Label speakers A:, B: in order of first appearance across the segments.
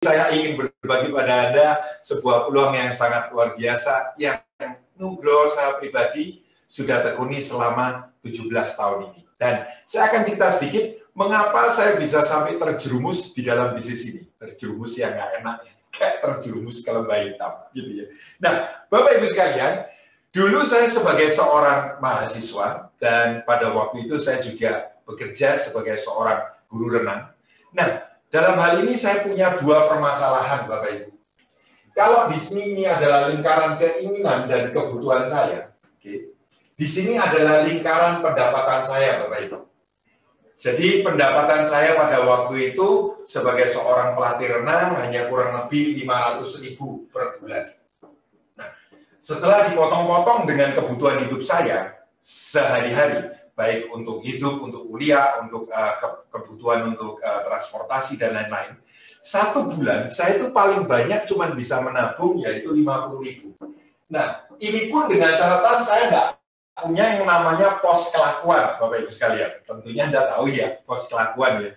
A: saya ingin berbagi pada Anda sebuah peluang yang sangat luar biasa yang Nugroho saya pribadi sudah tekuni selama 17 tahun ini. Dan saya akan cerita sedikit mengapa saya bisa sampai terjerumus di dalam bisnis ini. Terjerumus yang nggak enak, kayak terjerumus ke lembah hitam. Gitu ya. Nah, Bapak Ibu sekalian, dulu saya sebagai seorang mahasiswa dan pada waktu itu saya juga bekerja sebagai seorang guru renang. Nah, dalam hal ini saya punya dua permasalahan, Bapak Ibu. Kalau di sini ini adalah lingkaran keinginan dan kebutuhan saya, okay. Di sini adalah lingkaran pendapatan saya, Bapak Ibu. Jadi pendapatan saya pada waktu itu sebagai seorang pelatih renang hanya kurang lebih 500.000 per bulan. Nah, setelah dipotong-potong dengan kebutuhan hidup saya sehari-hari, baik untuk hidup, untuk kuliah, untuk kebutuhan untuk transportasi dan lain-lain. Satu bulan saya itu paling banyak cuma bisa menabung yaitu 50.000. Nah, ini pun dengan catatan saya nggak punya yang namanya pos kelakuan, Bapak Ibu sekalian. Tentunya Anda tahu ya pos kelakuan ya.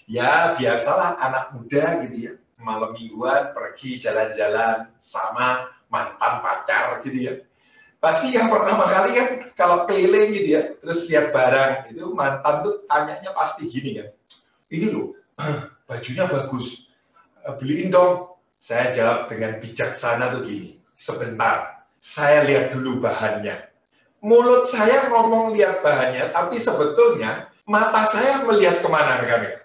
A: Ya biasalah anak muda gitu ya, malam mingguan pergi jalan-jalan sama mantan pacar gitu ya. Pasti yang pertama kali kan kalau keliling gitu ya, terus lihat barang, itu mantan tuh tanyanya pasti gini kan, ini loh, bajunya bagus, beliin dong. Saya jawab dengan bijaksana tuh gini, sebentar, saya lihat dulu bahannya. Mulut saya ngomong lihat bahannya, tapi sebetulnya mata saya melihat kemana rekan-rekan?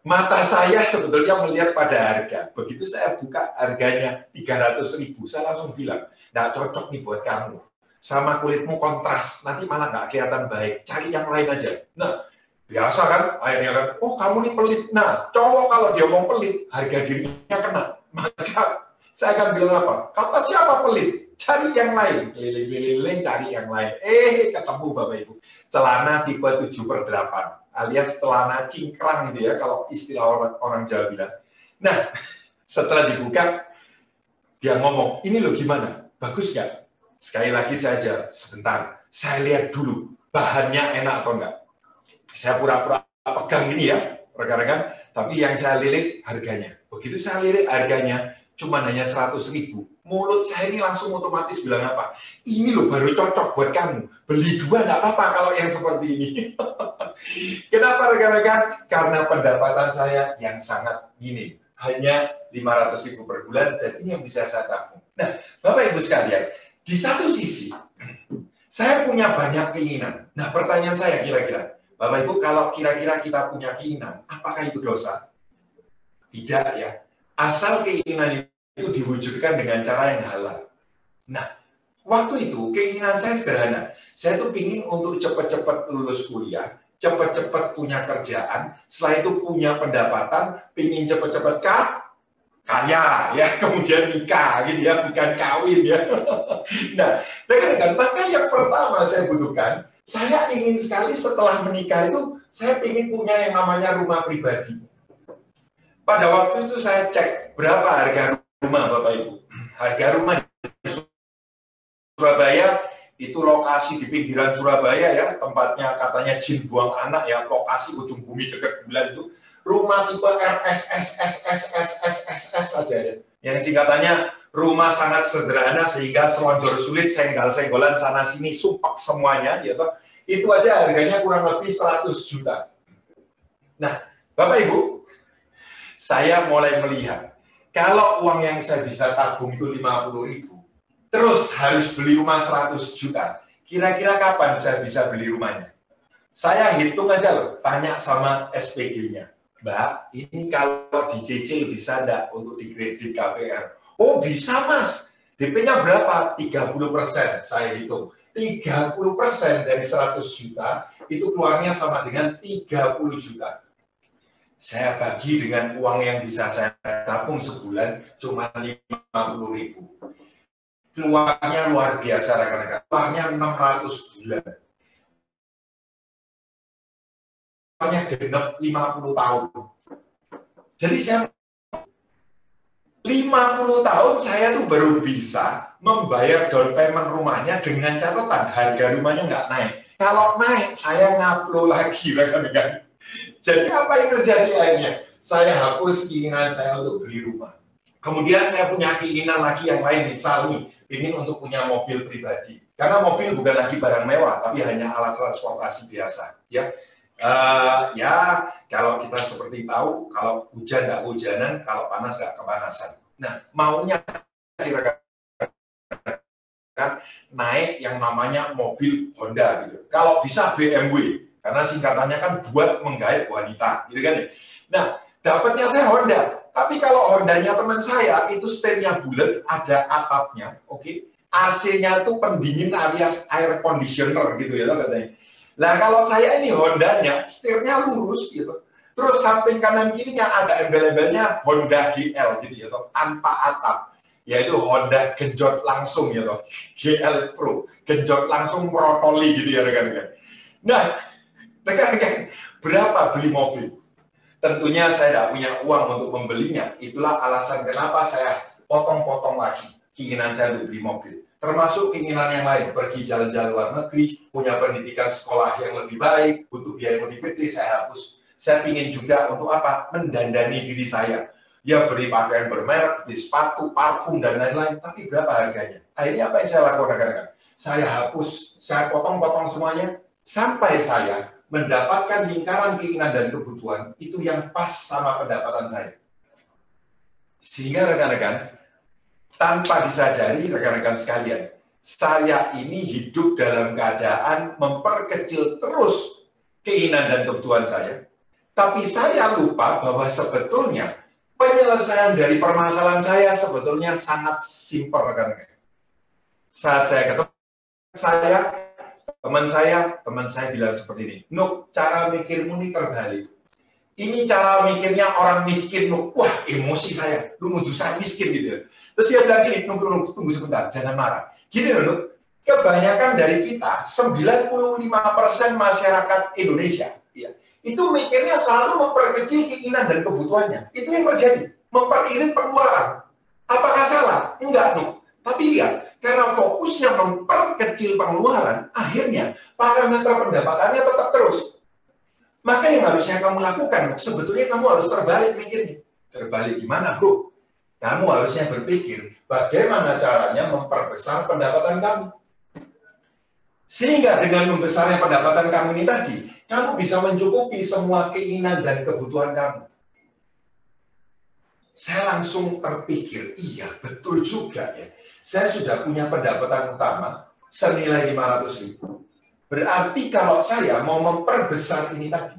A: Mata saya sebetulnya melihat pada harga. Begitu saya buka harganya 300.000, saya langsung bilang, nggak cocok nih buat kamu. Sama kulitmu kontras, nanti malah nggak kelihatan baik. Cari yang lain aja. Nah, biasa kan, akhirnya kan, oh kamu nih pelit. Nah, cowok kalau dia mau pelit, harga dirinya kena. Maka saya akan bilang apa? Kata siapa pelit? Cari yang lain. Keliling-keliling, cari yang lain. Ketemu Bapak Ibu. Celana tipe 7/8. Alias celana cingkrang gitu ya, kalau istilah orang Jawa bilang. Nah, setelah dibuka, dia ngomong, ini loh gimana? Bagus nggak? Sekali lagi saja, sebentar, saya lihat dulu, bahannya enak atau enggak. Saya pura-pura pegang ini ya, rekan-rekan, tapi yang saya lirik harganya. Begitu saya lirik harganya, cuma hanya 100.000. Mulut saya ini langsung otomatis bilang apa? Ini loh baru cocok buat kamu. Beli dua nggak apa-apa kalau yang seperti ini. Kenapa rekan-rekan? Karena pendapatan saya yang sangat minim. Hanya 500.000 per bulan, dan ini yang bisa saya tabung. Nah, Bapak Ibu sekalian, di satu sisi, saya punya banyak keinginan. Nah, pertanyaan saya kira-kira, Bapak Ibu, kalau kira-kira kita punya keinginan, apakah itu dosa? Tidak ya. Asal keinginan itu diwujudkan dengan cara yang halal. Nah, waktu itu keinginan saya sederhana. Saya tuh pingin untuk cepat-cepat lulus kuliah, cepat-cepat punya kerjaan, setelah itu punya pendapatan, pingin cepat-cepat kaya, ya, kemudian nikah, gitu ya, bukan kawin ya. Nah, rekan-rekan, maka yang pertama saya butuhkan, saya ingin sekali setelah menikah itu, saya ingin punya yang namanya rumah pribadi. Pada waktu itu saya cek berapa harga rumah, Bapak Ibu. Harga rumah di Surabaya itu lokasi di pinggiran Surabaya ya, tempatnya katanya jin buang anak ya, lokasi ujung bumi dekat bulan itu. Rumah tipe RSSSSSSSS saja ya. Yang singkatannya rumah sangat sederhana sehingga selonjor sulit, senggol-senggolan sana sini, sumpek semuanya gitu. Itu aja harganya kurang lebih 100 juta. Nah, Bapak Ibu, saya mulai melihat, kalau uang yang saya bisa tabung itu 50.000, terus harus beli rumah 100 juta, kira-kira kapan saya bisa beli rumahnya? Saya hitung aja loh, tanya sama SPG-nya, Mbak, ini kalau dicicil bisa enggak untuk di kredit KPR? Oh bisa Mas, DP-nya berapa? 30%, saya hitung. 30% dari 100 juta, itu keluarnya sama dengan 30 juta. Saya bagi dengan uang yang bisa saya tabung sebulan cuma 50.000. Keluarnya luar biasa rekan-rekan. Keluarnya 600 bulan. Keluarnya genap 50 tahun. Jadi saya 50 tahun saya tuh baru bisa membayar down payment rumahnya dengan catatan harga rumahnya nggak naik. Kalau naik saya ngaplo lagi rekan-rekan. Jadi apa yang terjadi akhirnya? saya hapus keinginan saya untuk beli rumah. Kemudian saya punya keinginan lagi yang lain, misalnya ingin untuk punya mobil pribadi. Karena mobil bukan lagi barang mewah, tapi hanya alat transportasi biasa. Ya, ya kalau kita seperti tahu, kalau hujan nggak hujanan, kalau panas nggak kepanasan. Nah, maunya si rekan naik yang namanya mobil Honda gitu. Kalau bisa BMW, karena singkatannya kan buat menggait wanita, gitu kan ya. Nah, dapatnya saya Honda. Tapi kalau Hondanya teman saya, itu setirnya bulat, ada atapnya, oke. AC-nya itu pendingin alias air conditioner gitu ya, katanya. Nah, kalau saya ini Hondanya, setirnya lurus gitu. Terus samping kanan kirinya ada embel-embelnya Honda GL gitu ya, tanpa atap. Yaitu Honda genjot langsung gitu, GL Pro, genjot langsung merotoli gitu ya rekan-rekan. Nah, rekan-rekan, berapa beli mobil? Tentunya saya tidak punya uang untuk membelinya. Itulah alasan kenapa saya potong-potong lagi keinginan saya untuk beli mobil. Termasuk keinginan yang lain, pergi jalan-jalan luar negeri, punya pendidikan sekolah yang lebih baik, butuh biaya yang lebih gede, saya hapus. Saya ingin juga untuk apa? Mendandani diri saya. Ya beri pakaian bermerek, beli sepatu, parfum, dan lain-lain. Tapi berapa harganya? Akhirnya apa yang saya lakukan? Saya hapus, saya potong-potong semuanya, sampai saya mendapatkan lingkaran keinginan dan kebutuhan itu yang pas sama pendapatan saya. Sehingga rekan-rekan, tanpa disadari rekan-rekan sekalian, saya ini hidup dalam keadaan memperkecil terus keinginan dan kebutuhan saya. Tapi saya lupa bahwa sebetulnya penyelesaian dari permasalahan saya sebetulnya sangat simpel rekan-rekan. Saat saya ketemu teman saya bilang seperti ini, Nuk, cara mikirmu ini terbalik. Ini cara mikirnya orang miskin, Nuk. Wah, emosi saya. Lu nuduh saya miskin gitu ya. Terus dia bilang gini, Nuk, tunggu sebentar, jangan marah. Gini loh, Nuk, kebanyakan dari kita, 95% masyarakat Indonesia, ya, itu mikirnya selalu memperkecil keinginan dan kebutuhannya. Itu yang terjadi. Memperirit pengeluaran. Apakah salah? Enggak, Nuk. Tapi lihat, karena fokusnya memperkecil pengeluaran, akhirnya parameter pendapatannya tetap terus. Maka yang harusnya kamu lakukan, sebetulnya kamu harus terbalik mikirnya. Terbalik gimana, bro? Kamu harusnya berpikir, bagaimana caranya memperbesar pendapatan kamu. Sehingga dengan membesarnya pendapatan kamu ini tadi, kamu bisa mencukupi semua keinginan dan kebutuhan kamu. Saya langsung terpikir, iya betul juga ya. Saya sudah punya pendapatan utama senilai 500.000. Berarti kalau saya mau memperbesar ini tadi,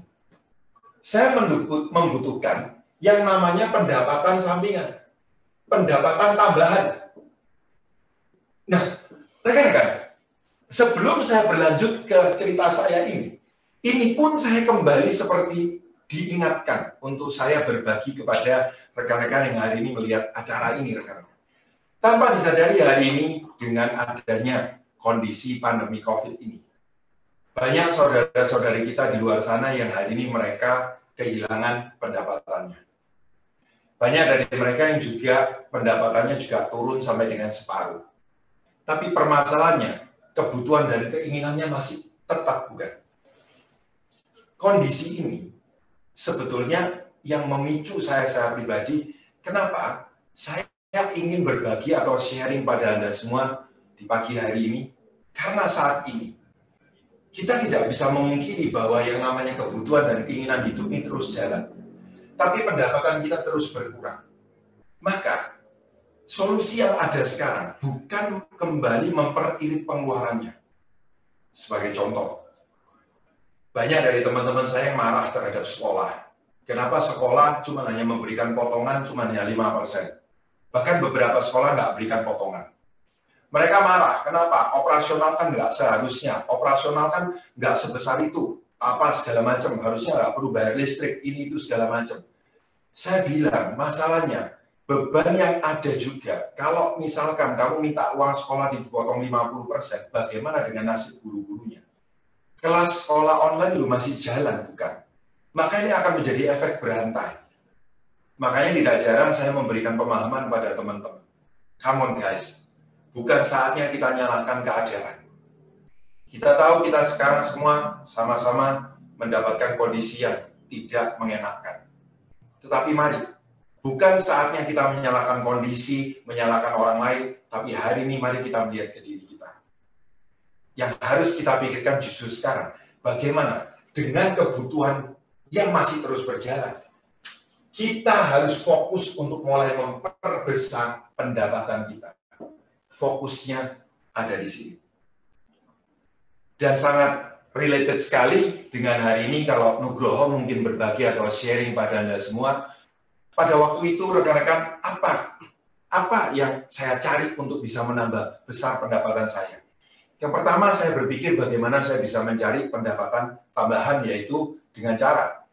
A: saya membutuhkan yang namanya pendapatan sampingan, pendapatan tambahan. Nah, rekan-rekan, sebelum saya berlanjut ke cerita saya ini pun saya kembali seperti diingatkan untuk saya berbagi kepada rekan-rekan yang hari ini melihat acara ini, rekan-rekan. Tanpa disadari hari ini dengan adanya kondisi pandemi COVID ini, banyak saudara-saudari kita di luar sana yang hari ini mereka kehilangan pendapatannya. Banyak dari mereka yang juga pendapatannya juga turun sampai dengan separuh. Tapi permasalahannya, kebutuhan dan keinginannya masih tetap bukan. Kondisi ini sebetulnya yang memicu saya pribadi, kenapa saya ingin berbagi atau sharing pada Anda semua di pagi hari ini, karena saat ini kita tidak bisa memungkiri bahwa yang namanya kebutuhan dan keinginan hidup ini terus jalan. Tapi pendapatan kita terus berkurang. Maka, solusi yang ada sekarang bukan kembali memperirit pengeluarannya. Sebagai contoh, banyak dari teman-teman saya yang marah terhadap sekolah. Kenapa sekolah cuma hanya memberikan potongan cuma hanya 5%. Bahkan beberapa sekolah nggak berikan potongan. Mereka marah, kenapa? Operasional kan nggak seharusnya, operasional kan nggak sebesar itu, apa segala macam, harusnya nggak perlu bayar listrik, ini itu segala macam. Saya bilang, masalahnya, beban yang ada juga, kalau misalkan kamu minta uang sekolah dipotong 50%, bagaimana dengan nasib guru-gurunya? Kelas sekolah online lu masih jalan, bukan? Maka ini akan menjadi efek berantai. Makanya tidak jarang saya memberikan pemahaman pada teman-teman. Come on guys, bukan saatnya kita nyalahkan keadaan. Kita tahu kita sekarang semua sama-sama mendapatkan kondisi yang tidak mengenakan. Tetapi mari, bukan saatnya kita menyalahkan kondisi, menyalahkan orang lain, tapi hari ini mari kita melihat ke diri kita. Yang harus kita pikirkan justru sekarang, bagaimana dengan kebutuhan yang masih terus berjalan, kita harus fokus untuk mulai memperbesar pendapatan kita. Fokusnya ada di sini. Dan sangat related sekali dengan hari ini, kalau Nugroho mungkin berbagi atau sharing pada Anda semua, pada waktu itu rekan-rekan, apa yang saya cari untuk bisa menambah besar pendapatan saya? Yang pertama, saya berpikir bagaimana saya bisa mencari pendapatan tambahan, yaitu dengan cara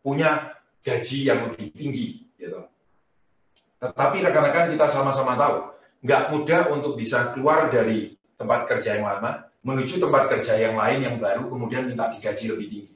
A: punya gaji yang lebih tinggi. Gitu. Tetapi rekan-rekan kita sama-sama tahu, nggak mudah untuk bisa keluar dari tempat kerja yang lama, menuju tempat kerja yang lain yang baru, kemudian minta digaji lebih tinggi.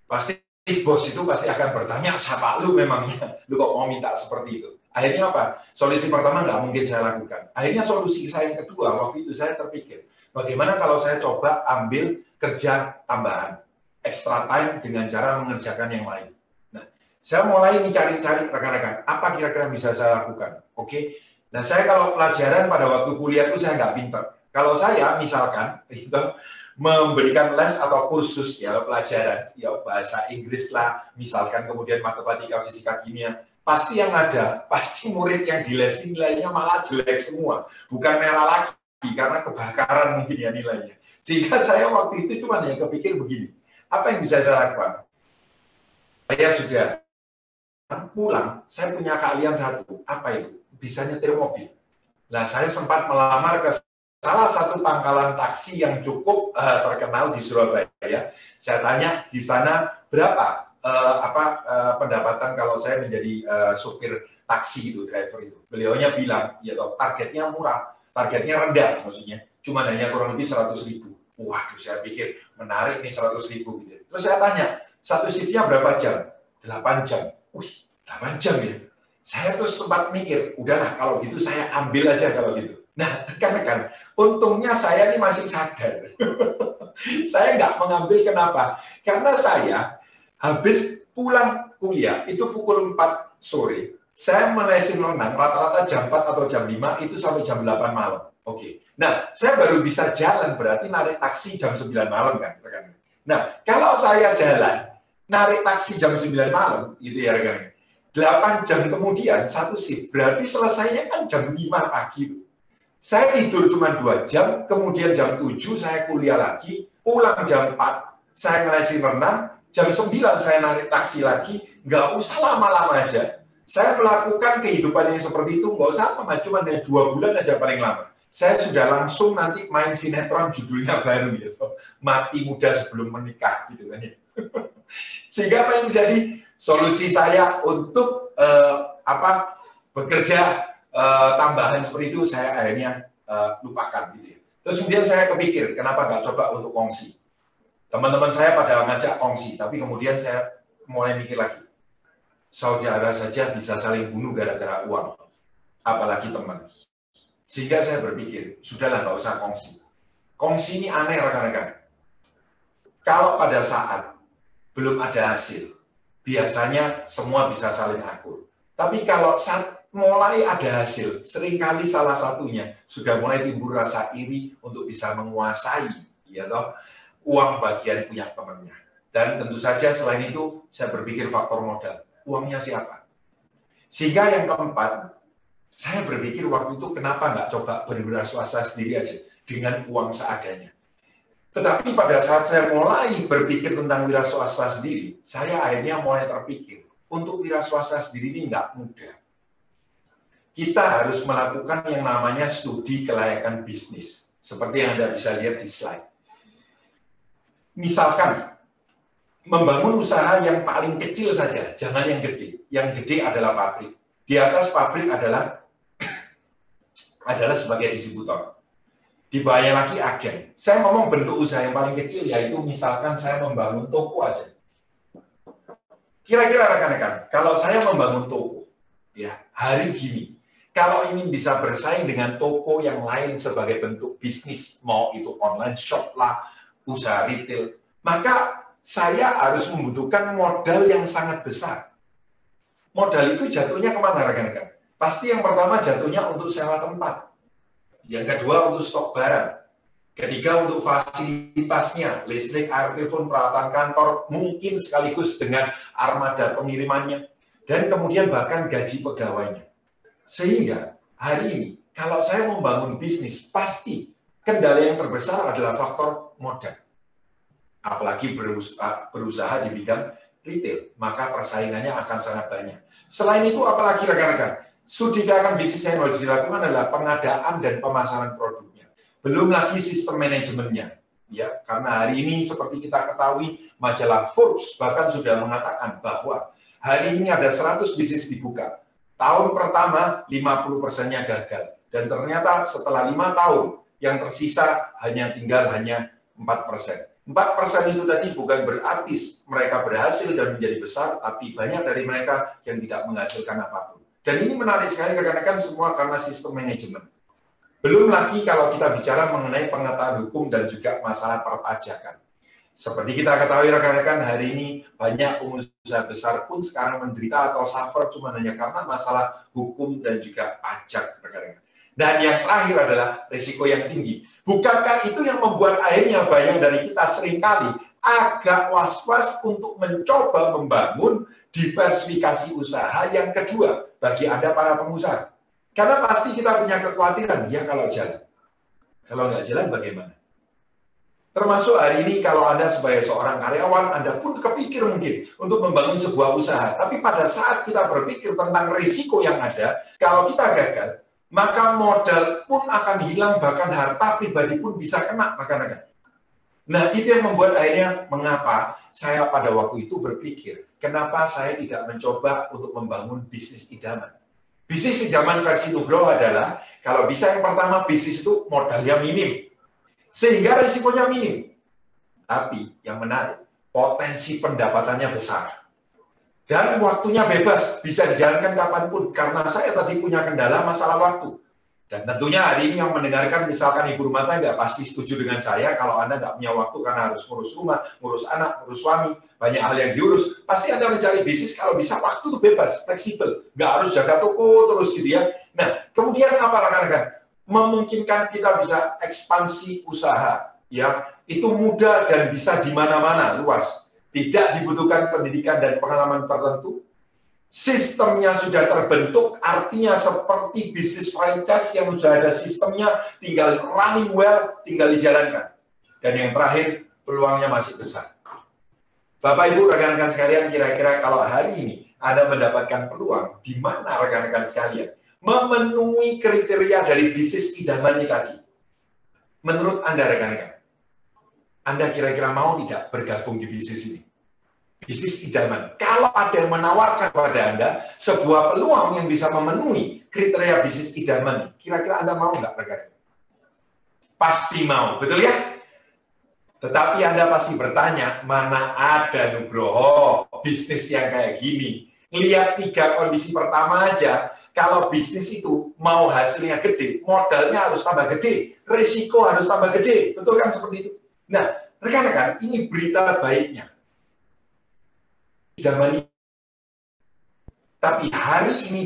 A: Pasti bos itu pasti akan bertanya, siapa lu memangnya? Lu kok mau minta seperti itu? Akhirnya apa? Solusi pertama nggak mungkin saya lakukan. Akhirnya solusi saya yang kedua, waktu itu saya terpikir, bagaimana kalau saya coba ambil kerja tambahan, extra time dengan cara mengerjakan yang lain. Nah, saya mulai cari-cari rekan-rekan, apa kira-kira bisa saya lakukan? Oke. Nah, saya kalau pelajaran pada waktu kuliah itu saya nggak pinter. Kalau saya misalkan itu memberikan les atau kursus ya pelajaran, ya bahasa Inggris lah, misalkan kemudian matematika, fisika, kimia, pasti yang ada, pasti murid yang di les nilainya malah jelek semua, bukan merah lagi karena kebakaran mungkin ya nilainya. Sehingga saya waktu itu cuma yang kepikir begini, apa yang bisa saya lakukan? Saya sudah pulang, saya punya keahlian satu, apa itu? Bisa nyetir mobil. Nah, saya sempat melamar ke salah satu pangkalan taksi yang cukup terkenal di Surabaya. Saya tanya di sana berapa pendapatan kalau saya menjadi supir taksi itu, driver itu. Beliaunya bilang, ya toh, targetnya murah, targetnya rendah maksudnya, cuma hanya kurang lebih 100.000. Waduh, saya pikir menarik nih 100.000 gitu. Terus saya tanya, satu shiftnya berapa jam? 8 jam. Wih, 8 jam ya. Saya tuh sempat mikir, udahlah kalau gitu saya ambil aja kalau gitu. Nah, kan, untungnya saya ini masih sadar. Saya nggak mengambil, kenapa? Karena saya habis pulang kuliah, itu pukul 4 sore, saya melesin renang, rata-rata jam 4 atau jam 5, itu sampai jam 8 malam. Oke. Nah, saya baru bisa jalan, berarti narik taksi jam 9 malam kan, rekan. Nah, kalau saya jalan, narik taksi jam 9 malam, gitu ya rekan. 8 jam kemudian, satu shift, berarti selesainya kan jam 5 pagi. Saya tidur cuma 2 jam, kemudian jam 7 saya kuliah lagi, pulang jam 4, saya ngelesin renang, jam 9 saya narik taksi lagi, nggak usah lama-lama aja. Saya melakukan kehidupan yang seperti itu, nggak usah lama, cuma 2 bulan aja paling lama. Saya sudah langsung nanti main sinetron judulnya baru, gitu. Mati muda sebelum menikah, gitu kan ya. Sehingga apa yang jadi solusi saya untuk bekerja tambahan seperti itu, saya akhirnya lupakan gitu ya. Terus kemudian saya kepikir, kenapa nggak coba untuk kongsi? Teman-teman saya pada ngajak kongsi, tapi kemudian saya mulai mikir lagi. Saudara saja bisa saling bunuh gara-gara uang, apalagi teman. Sehingga saya berpikir, sudahlah nggak usah kongsi. Kongsi ini aneh rekan-rekan. Kalau pada saat belum ada hasil, biasanya semua bisa saling akur. Tapi kalau saat mulai ada hasil, seringkali salah satunya sudah mulai timbul rasa iri untuk bisa menguasai, ya toh, uang bagian punya temannya. Dan tentu saja selain itu, saya berpikir faktor modal. Uangnya siapa? Sehingga yang keempat, saya berpikir waktu itu kenapa nggak coba berwirausaha sendiri aja dengan uang seadanya. Tetapi pada saat saya mulai berpikir tentang wirausaha sendiri, saya akhirnya mulai terpikir, untuk wirausaha sendiri ini nggak mudah. Kita harus melakukan yang namanya studi kelayakan bisnis. Seperti yang Anda bisa lihat di slide. Misalkan, membangun usaha yang paling kecil saja, jangan yang gede. Yang gede adalah pabrik. Di atas pabrik adalah sebagai distributor. Di bawahnya lagi agen. Saya ngomong bentuk usaha yang paling kecil, yaitu misalkan saya membangun toko aja. Kira-kira rekan-rekan, kalau saya membangun toko, ya hari gini, kalau ingin bisa bersaing dengan toko yang lain sebagai bentuk bisnis, mau itu online shop lah, usaha retail, maka saya harus membutuhkan modal yang sangat besar. modal itu jatuhnya kemana rekan-rekan? Pasti yang pertama jatuhnya untuk sewa tempat. Yang kedua untuk stok barang. Ketiga untuk fasilitasnya, listrik, air, telepon, peralatan kantor, mungkin sekaligus dengan armada pengirimannya. Dan kemudian bahkan gaji pegawainya. Sehingga hari ini, kalau saya membangun bisnis, pasti kendala yang terbesar adalah faktor modal. Apalagi berusaha di bidang retail, maka persaingannya akan sangat banyak. Selain itu, apalagi rekan-rekan, sudahkan bisnis yang harus dilakukan adalah pengadaan dan pemasaran produknya. Belum lagi sistem manajemennya. Ya, karena hari ini seperti kita ketahui, majalah Forbes bahkan sudah mengatakan bahwa hari ini ada 100 bisnis dibuka. Tahun pertama 50%-nya gagal. Dan ternyata setelah 5 tahun, yang tersisa tinggal hanya 4%. 4% itu tadi bukan berarti mereka berhasil dan menjadi besar, tapi banyak dari mereka yang tidak menghasilkan apapun. Dan ini menarik sekali rekan-rekan semua karena sistem manajemen. Belum lagi kalau kita bicara mengenai pengetahuan hukum dan juga masalah perpajakan. Seperti kita ketahui rekan-rekan, hari ini banyak pengusaha besar pun sekarang menderita atau suffer cuma hanya karena masalah hukum dan juga pajak rekan-rekan. Dan yang terakhir adalah risiko yang tinggi. Bukankah itu yang membuat akhirnya banyak dari kita seringkali agak was-was untuk mencoba membangun diversifikasi usaha yang kedua bagi Anda para pengusaha. Karena pasti kita punya kekhawatiran, ya kalau jalan. Kalau nggak jalan bagaimana? Termasuk hari ini kalau Anda sebagai seorang karyawan, Anda pun kepikir mungkin untuk membangun sebuah usaha. Tapi pada saat kita berpikir tentang risiko yang ada, kalau kita gagal, maka modal pun akan hilang, bahkan harta pribadi pun bisa kena, rekan-rekan. Nah, itu yang membuat akhirnya mengapa saya pada waktu itu berpikir, kenapa saya tidak mencoba untuk membangun bisnis idaman. Bisnis idaman versi Nugroho adalah, kalau bisa yang pertama, bisnis itu modalnya minim. Sehingga risikonya minim. Tapi yang menarik, potensi pendapatannya besar. Dan waktunya bebas, bisa dijalankan kapanpun. Karena saya tadi punya kendala masalah waktu. Dan tentunya hari ini yang mendengarkan, misalkan ibu rumah tangga pasti setuju dengan saya, kalau Anda nggak punya waktu karena harus ngurus rumah, ngurus anak, ngurus suami, banyak hal yang diurus, pasti Anda mencari bisnis kalau bisa waktu itu bebas, fleksibel. Nggak harus jaga toko terus gitu ya. Nah, kemudian apa rekan-rekan? Memungkinkan kita bisa ekspansi usaha, ya itu mudah dan bisa di mana-mana, luas. Tidak dibutuhkan pendidikan dan pengalaman tertentu. Sistemnya sudah terbentuk, artinya seperti bisnis franchise yang sudah ada sistemnya, tinggal running well, tinggal dijalankan. Dan yang terakhir, peluangnya masih besar. Bapak Ibu, rekan-rekan sekalian, kira-kira kalau hari ini Anda mendapatkan peluang, di mana rekan-rekan sekalian? Memenuhi kriteria dari bisnis idaman ini tadi. Menurut Anda rekan-rekan, Anda kira-kira mau tidak bergabung di bisnis ini? Bisnis idaman. Kalau ada yang menawarkan kepada Anda sebuah peluang yang bisa memenuhi kriteria bisnis idaman, kira-kira Anda mau nggak rekan-rekan? Pasti mau, betul ya? Tetapi Anda pasti bertanya, mana ada Nugroho bisnis yang kayak gini? Lihat 3 kondisi pertama aja. Kalau bisnis itu mau hasilnya gede, modalnya harus tambah gede, risiko harus tambah gede, betul kan seperti itu? Nah, rekan-rekan, ini berita baiknya. Tapi hari ini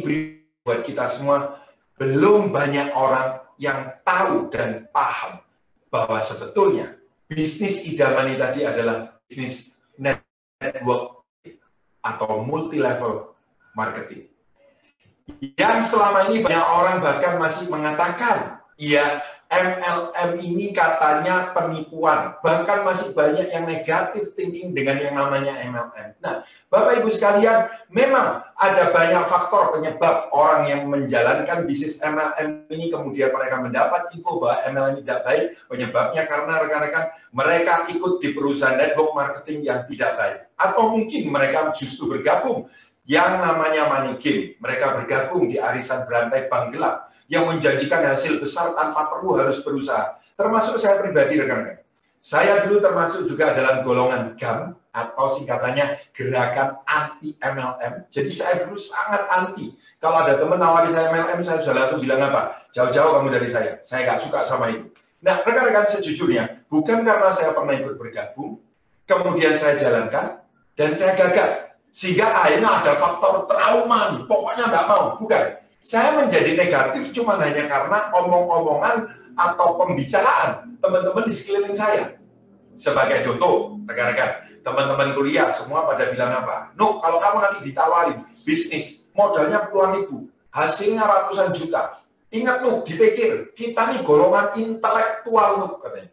A: buat kita semua, belum banyak orang yang tahu dan paham bahwa sebetulnya bisnis idaman ini tadi adalah bisnis network atau multi-level marketing. Yang selama ini banyak orang bahkan masih mengatakan, ya MLM ini katanya penipuan. Bahkan masih banyak yang negatif thinking dengan yang namanya MLM. Nah, Bapak Ibu sekalian, memang ada banyak faktor penyebab orang yang menjalankan bisnis MLM ini, kemudian mereka mendapat info bahwa MLM tidak baik. Penyebabnya karena rekan-rekan mereka ikut di perusahaan network marketing yang tidak baik. Atau mungkin mereka justru bergabung yang namanya money game. Mereka bergabung di arisan berantai bank gelap yang menjanjikan hasil besar tanpa perlu harus berusaha. Termasuk saya pribadi, rekan-rekan. Saya dulu termasuk juga dalam golongan GAM, atau singkatannya Gerakan Anti MLM. Jadi saya dulu sangat anti. Kalau ada teman nawari saya MLM, saya sudah langsung bilang apa? Jauh-jauh kamu dari saya. Saya nggak suka sama itu. Nah, rekan-rekan, sejujurnya, bukan karena saya pernah ikut bergabung, kemudian saya jalankan, dan saya gagal. Sehingga akhirnya ada faktor trauma nih, pokoknya nggak mau. Bukan. Saya menjadi negatif cuma hanya karena omong-omongan atau pembicaraan teman-teman di sekeliling saya. Sebagai contoh, rekan-rekan, teman-teman kuliah semua pada bilang apa? Nuk, kalau kamu nanti ditawarin bisnis, modalnya puluhan ribu, hasilnya ratusan juta. Ingat Nuk, dipikir, kita nih golongan intelektual Nuk, katanya.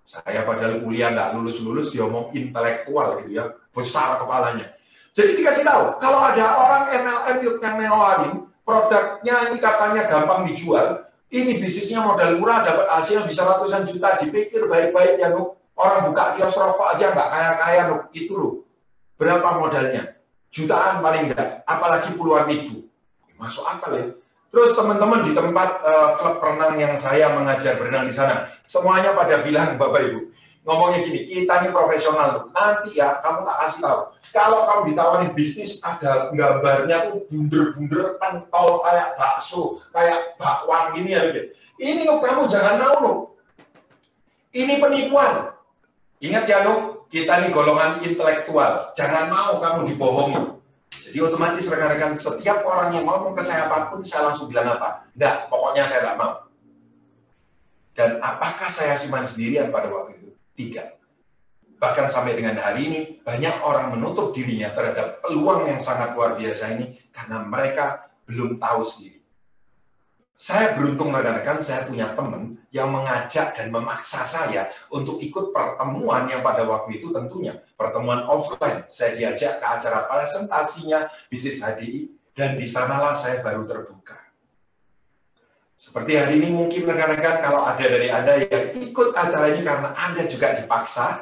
A: Saya padahal kuliah nggak lulus-lulus, diomong intelektual gitu ya, besar kepalanya. Jadi dikasih tahu, kalau ada orang MLM yang nawarin, produknya ini katanya gampang dijual, ini bisnisnya modal murah, dapat hasilnya bisa ratusan juta, dipikir baik-baik ya Nuk. Orang buka kios rokok aja nggak kaya-kaya Nuk, itu loh. Berapa modalnya? Jutaan paling enggak, apalagi puluhan ribu. Masuk akal ya. Terus teman-teman di tempat klub renang yang saya mengajar berenang di sana, semuanya pada bilang, Bapak Ibu, ngomongnya gini, kita ini profesional tuh. Nanti ya, kamu tak kasih tahu. Kalau kamu ditawarin bisnis, ada gambarnya tuh bunder-bunder, pentol kayak bakso, kayak bakwan gini ya. Gitu. Ini Nuk, kamu jangan mau Nuk. Ini penipuan. Ingat ya Nuk, kita ini golongan intelektual. Jangan mau kamu dibohongi. Jadi otomatis rekan-rekan, setiap orang yang ngomong ke saya apapun, saya langsung bilang apa? Enggak, pokoknya saya nggak mau. Dan apakah saya cuma sendirian pada waktu itu? Tidak. Bahkan sampai dengan hari ini, banyak orang menutup dirinya terhadap peluang yang sangat luar biasa ini, karena mereka belum tahu sendiri. Saya beruntung rekan-rekan, saya punya teman yang mengajak dan memaksa saya untuk ikut pertemuan yang pada waktu itu tentunya pertemuan offline. Saya diajak ke acara presentasinya bisnis HDI dan di sanalah saya baru terbuka. Seperti hari ini mungkin rekan-rekan kalau ada dari Anda yang ikut acara ini karena Anda juga dipaksa,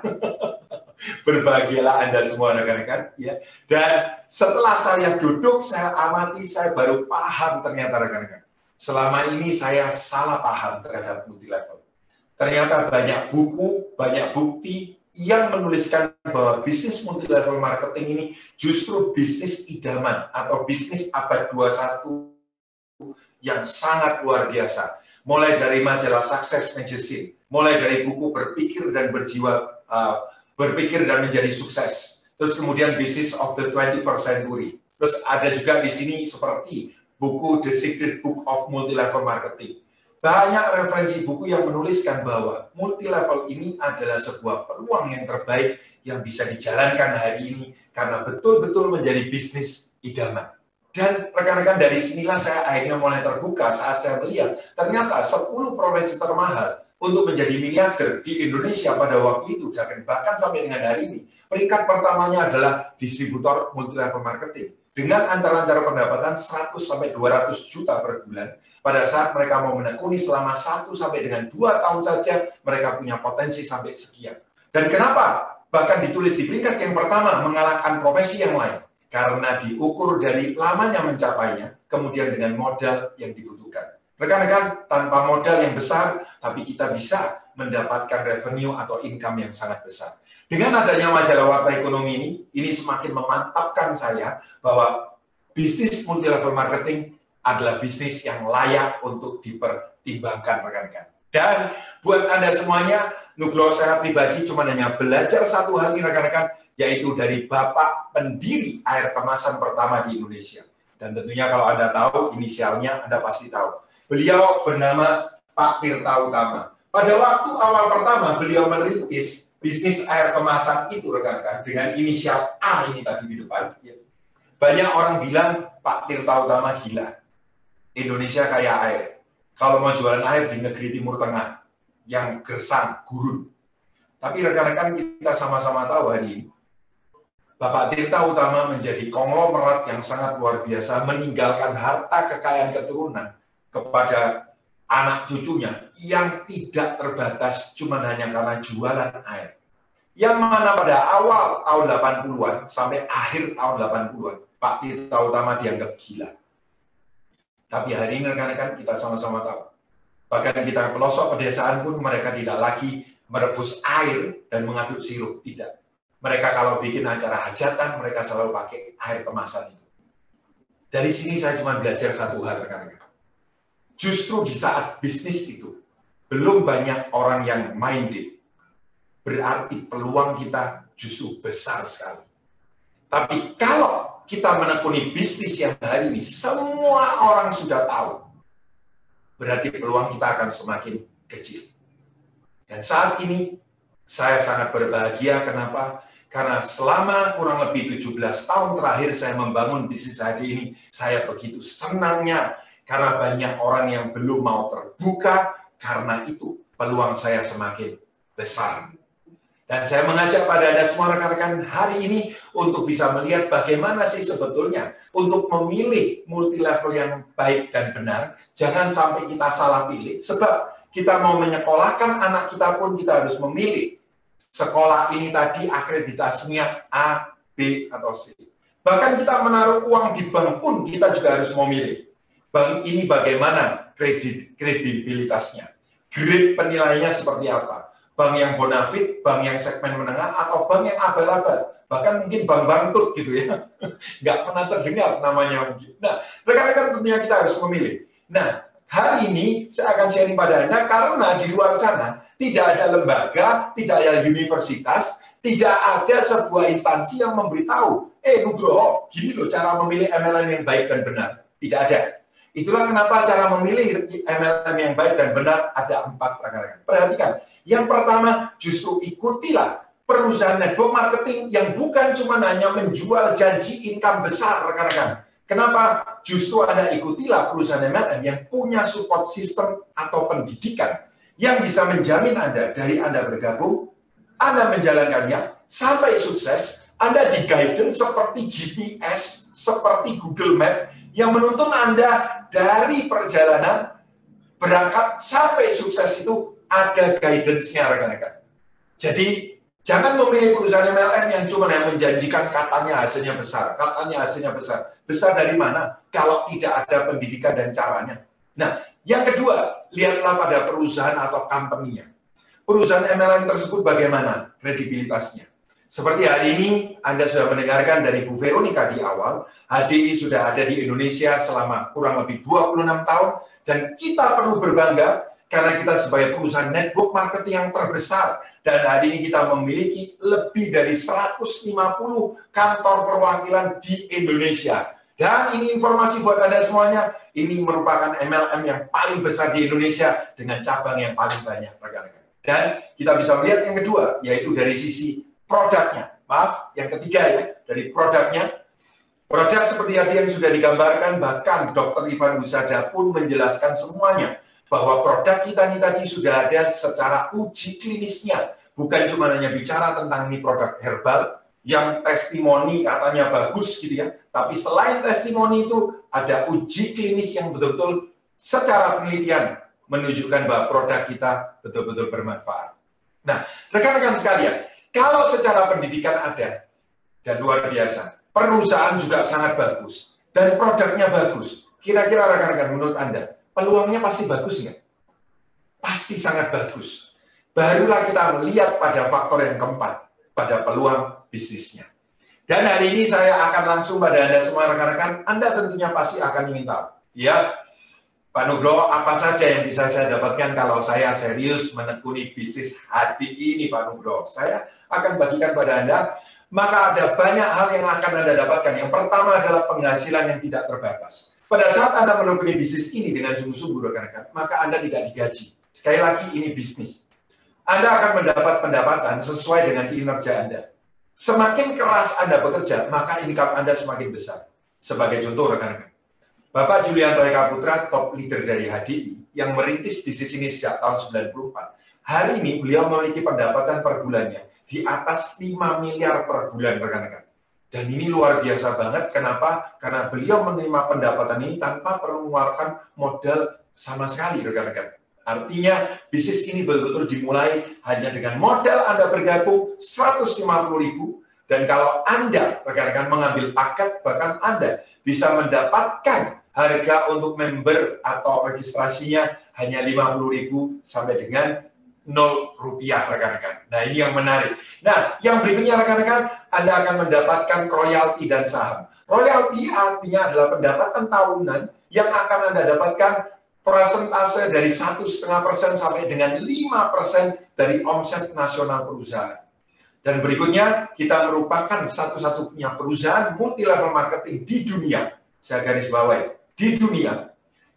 A: berbahagialah Anda semua rekan-rekan. Ya. Dan setelah saya duduk, saya amati, saya baru paham ternyata rekan-rekan. Selama ini saya salah paham terhadap multilevel. Ternyata banyak buku, banyak bukti yang menuliskan bahwa bisnis multilevel marketing ini justru bisnis idaman atau bisnis abad 21 yang sangat luar biasa. Mulai dari majalah Success Magazine, mulai dari buku Berpikir dan Berjiwa, Berpikir dan Menjadi Sukses. Terus kemudian Business of the 21st Century. Terus ada juga di sini seperti buku The Secret Book of Multilevel Marketing. Banyak referensi buku yang menuliskan bahwa multilevel ini adalah sebuah peluang yang terbaik yang bisa dijalankan hari ini karena betul-betul menjadi bisnis idaman. Dan rekan-rekan dari sinilah saya akhirnya mulai terbuka saat saya melihat ternyata 10 profesi termahal untuk menjadi miliarder di Indonesia pada waktu itu dan bahkan sampai dengan hari ini. Peringkat pertamanya adalah distributor multilevel marketing. Dengan ancar-ancar pendapatan 100 sampai 200 juta per bulan, pada saat mereka mau menekuni selama 1 sampai dengan 2 tahun saja, mereka punya potensi sampai sekian. Dan kenapa? Bahkan ditulis di peringkat yang pertama, mengalahkan profesi yang lain. Karena diukur dari lamanya mencapainya, kemudian dengan modal yang dibutuhkan. Rekan-rekan, tanpa modal yang besar, tapi kita bisa mendapatkan revenue atau income yang sangat besar. Dengan adanya majalah Warta Ekonomi ini semakin memantapkan saya bahwa bisnis multilevel marketing adalah bisnis yang layak untuk dipertimbangkan rekan-rekan. Dan buat Anda semuanya, Nugroho saya pribadi cuma hanya belajar satu hal ini rekan-rekan, yaitu dari Bapak pendiri air kemasan pertama di Indonesia. Dan tentunya kalau Anda tahu inisialnya, Anda pasti tahu. Beliau bernama Pak Tirta Utama. Pada waktu awal pertama beliau merintis bisnis air kemasan itu rekan-rekan dengan inisial A ini tadi di depan. Banyak orang bilang Pak Tirta Utama gila. Indonesia kaya air. Kalau mau jualan air di negeri Timur Tengah yang gersang, gurun. Tapi rekan-rekan kita sama-sama tahu hari ini Bapak Tirta Utama menjadi konglomerat yang sangat luar biasa, meninggalkan harta kekayaan keturunan kepada anak cucunya yang tidak terbatas cuma hanya karena jualan air. Yang mana pada awal tahun 80-an sampai akhir tahun 80-an, Pak Tirta Utama dianggap gila. Tapi hari ini rekan-rekan kita sama-sama tahu. Bahkan kita pelosok pedesaan pun mereka tidak lagi merebus air dan mengaduk sirup, tidak. Mereka kalau bikin acara hajatan, mereka selalu pakai air kemasan itu. Dari sini saya cuma belajar satu hal rekan-rekan. Justru di saat bisnis itu, belum banyak orang yang minded. Berarti peluang kita justru besar sekali. Tapi kalau kita menekuni bisnis yang hari ini semua orang sudah tahu, berarti peluang kita akan semakin kecil. Dan saat ini saya sangat berbahagia. Kenapa? Karena selama kurang lebih 17 tahun terakhir saya membangun bisnis hari ini, saya begitu senangnya karena banyak orang yang belum mau terbuka. Karena itu peluang saya semakin besar. Dan saya mengajak pada Anda semua rekan-rekan hari ini untuk bisa melihat bagaimana sih sebetulnya untuk memilih multi level yang baik dan benar. Jangan sampai kita salah pilih, sebab kita mau menyekolahkan anak kita pun kita harus memilih. Sekolah ini tadi akreditasinya A, B, atau C. Bahkan kita menaruh uang di bank pun kita juga harus memilih. Bank ini bagaimana kredibilitasnya, grade penilaiannya seperti apa. Bank yang bonafit, bank yang segmen menengah, atau bank yang abal-abal. Bahkan mungkin bank bangkrut gitu ya. Nggak pernah terdengar namanya mungkin. Nah, rekan-rekan tentunya kita harus memilih. Nah, hari ini saya akan sharing pada Anda karena di luar sana tidak ada lembaga, tidak ada universitas, tidak ada sebuah instansi yang memberitahu, Nugroho, gini loh cara memilih MLM yang baik dan benar. Tidak ada. Itulah kenapa cara memilih MLM yang baik dan benar ada 4, rekan-rekan. Perhatikan, yang pertama justru ikutilah perusahaan network marketing yang bukan cuma hanya menjual janji income besar, rekan-rekan. Kenapa? Justru Anda ikutilah perusahaan MLM yang punya support system atau pendidikan yang bisa menjamin Anda dari Anda bergabung, Anda menjalankannya sampai sukses, Anda di guidance seperti GPS, seperti Google Map yang menuntun Anda dari perjalanan berangkat sampai sukses itu ada guidance-nya, rekan-rekan. Jadi jangan memilih perusahaan MLM yang cuma yang menjanjikan katanya hasilnya besar, katanya hasilnya besar. Besar dari mana? Kalau tidak ada pendidikan dan caranya. Nah, yang kedua, lihatlah pada perusahaan atau company-nya. Perusahaan MLM tersebut bagaimana kredibilitasnya? Seperti hari ini, Anda sudah mendengarkan dari Bu Veronica di awal, HDI sudah ada di Indonesia selama kurang lebih 26 tahun, dan kita perlu berbangga karena kita sebagai perusahaan network marketing yang terbesar, dan hari ini kita memiliki lebih dari 150 kantor perwakilan di Indonesia. Dan ini informasi buat Anda semuanya, ini merupakan MLM yang paling besar di Indonesia dengan cabang yang paling banyak, rekan-rekan. Dan kita bisa melihat yang kedua, yaitu dari sisi produknya. Maaf, yang ketiga ya, dari produknya. Produk seperti tadi yang sudah digambarkan, bahkan Dr. Ivan Husada pun menjelaskan semuanya, bahwa produk kita ini tadi sudah ada secara uji klinisnya. Bukan cuma hanya bicara tentang ini produk herbal, yang testimoni katanya bagus gitu ya. Tapi selain testimoni itu, ada uji klinis yang betul-betul secara penelitian menunjukkan bahwa produk kita betul-betul bermanfaat. Nah, rekan-rekan sekalian, kalau secara pendidikan ada, dan luar biasa, perusahaan juga sangat bagus, dan produknya bagus, kira-kira rekan-rekan menurut Anda, peluangnya pasti bagus nggak? Pasti sangat bagus. Barulah kita melihat pada faktor yang keempat, pada peluang bisnisnya. Dan hari ini saya akan langsung pada Anda semua rekan-rekan, Anda tentunya pasti akan ingin tahu. Ya, Pak Nugroho, apa saja yang bisa saya dapatkan kalau saya serius menekuni bisnis HDI ini, Pak Nugroho? Saya akan bagikan pada Anda, maka ada banyak hal yang akan Anda dapatkan. Yang pertama adalah penghasilan yang tidak terbatas. Pada saat Anda menekuni bisnis ini dengan sungguh-sungguh, rekan-rekan, maka Anda tidak digaji. Sekali lagi, ini bisnis. Anda akan mendapat pendapatan sesuai dengan kinerja Anda. Semakin keras Anda bekerja, maka income Anda semakin besar. Sebagai contoh, rekan-rekan, Bapak Julianto Eka Putra, top leader dari HDI, yang merintis bisnis ini sejak tahun 94. Hari ini, beliau memiliki pendapatan per bulannya di atas 5 miliar per bulan, rekan-rekan. Dan ini luar biasa banget. Kenapa? Karena beliau menerima pendapatan ini tanpa perlu mengeluarkan modal sama sekali, rekan-rekan. Artinya, bisnis ini betul-betul dimulai hanya dengan modal Anda bergabung 150.000, dan kalau Anda, rekan-rekan, mengambil paket, bahkan Anda bisa mendapatkan harga untuk member atau registrasinya hanya 50.000 sampai dengan 0 rupiah, rekan-rekan. Nah, ini yang menarik. Nah, yang berikutnya, rekan-rekan, Anda akan mendapatkan royalti dan saham. Royalti artinya adalah pendapatan tahunan yang akan Anda dapatkan persentase dari 1,5% sampai dengan 5% dari omset nasional perusahaan. Dan berikutnya, kita merupakan satu-satunya perusahaan multi-level marketing di dunia, saya garis bawahi, di dunia,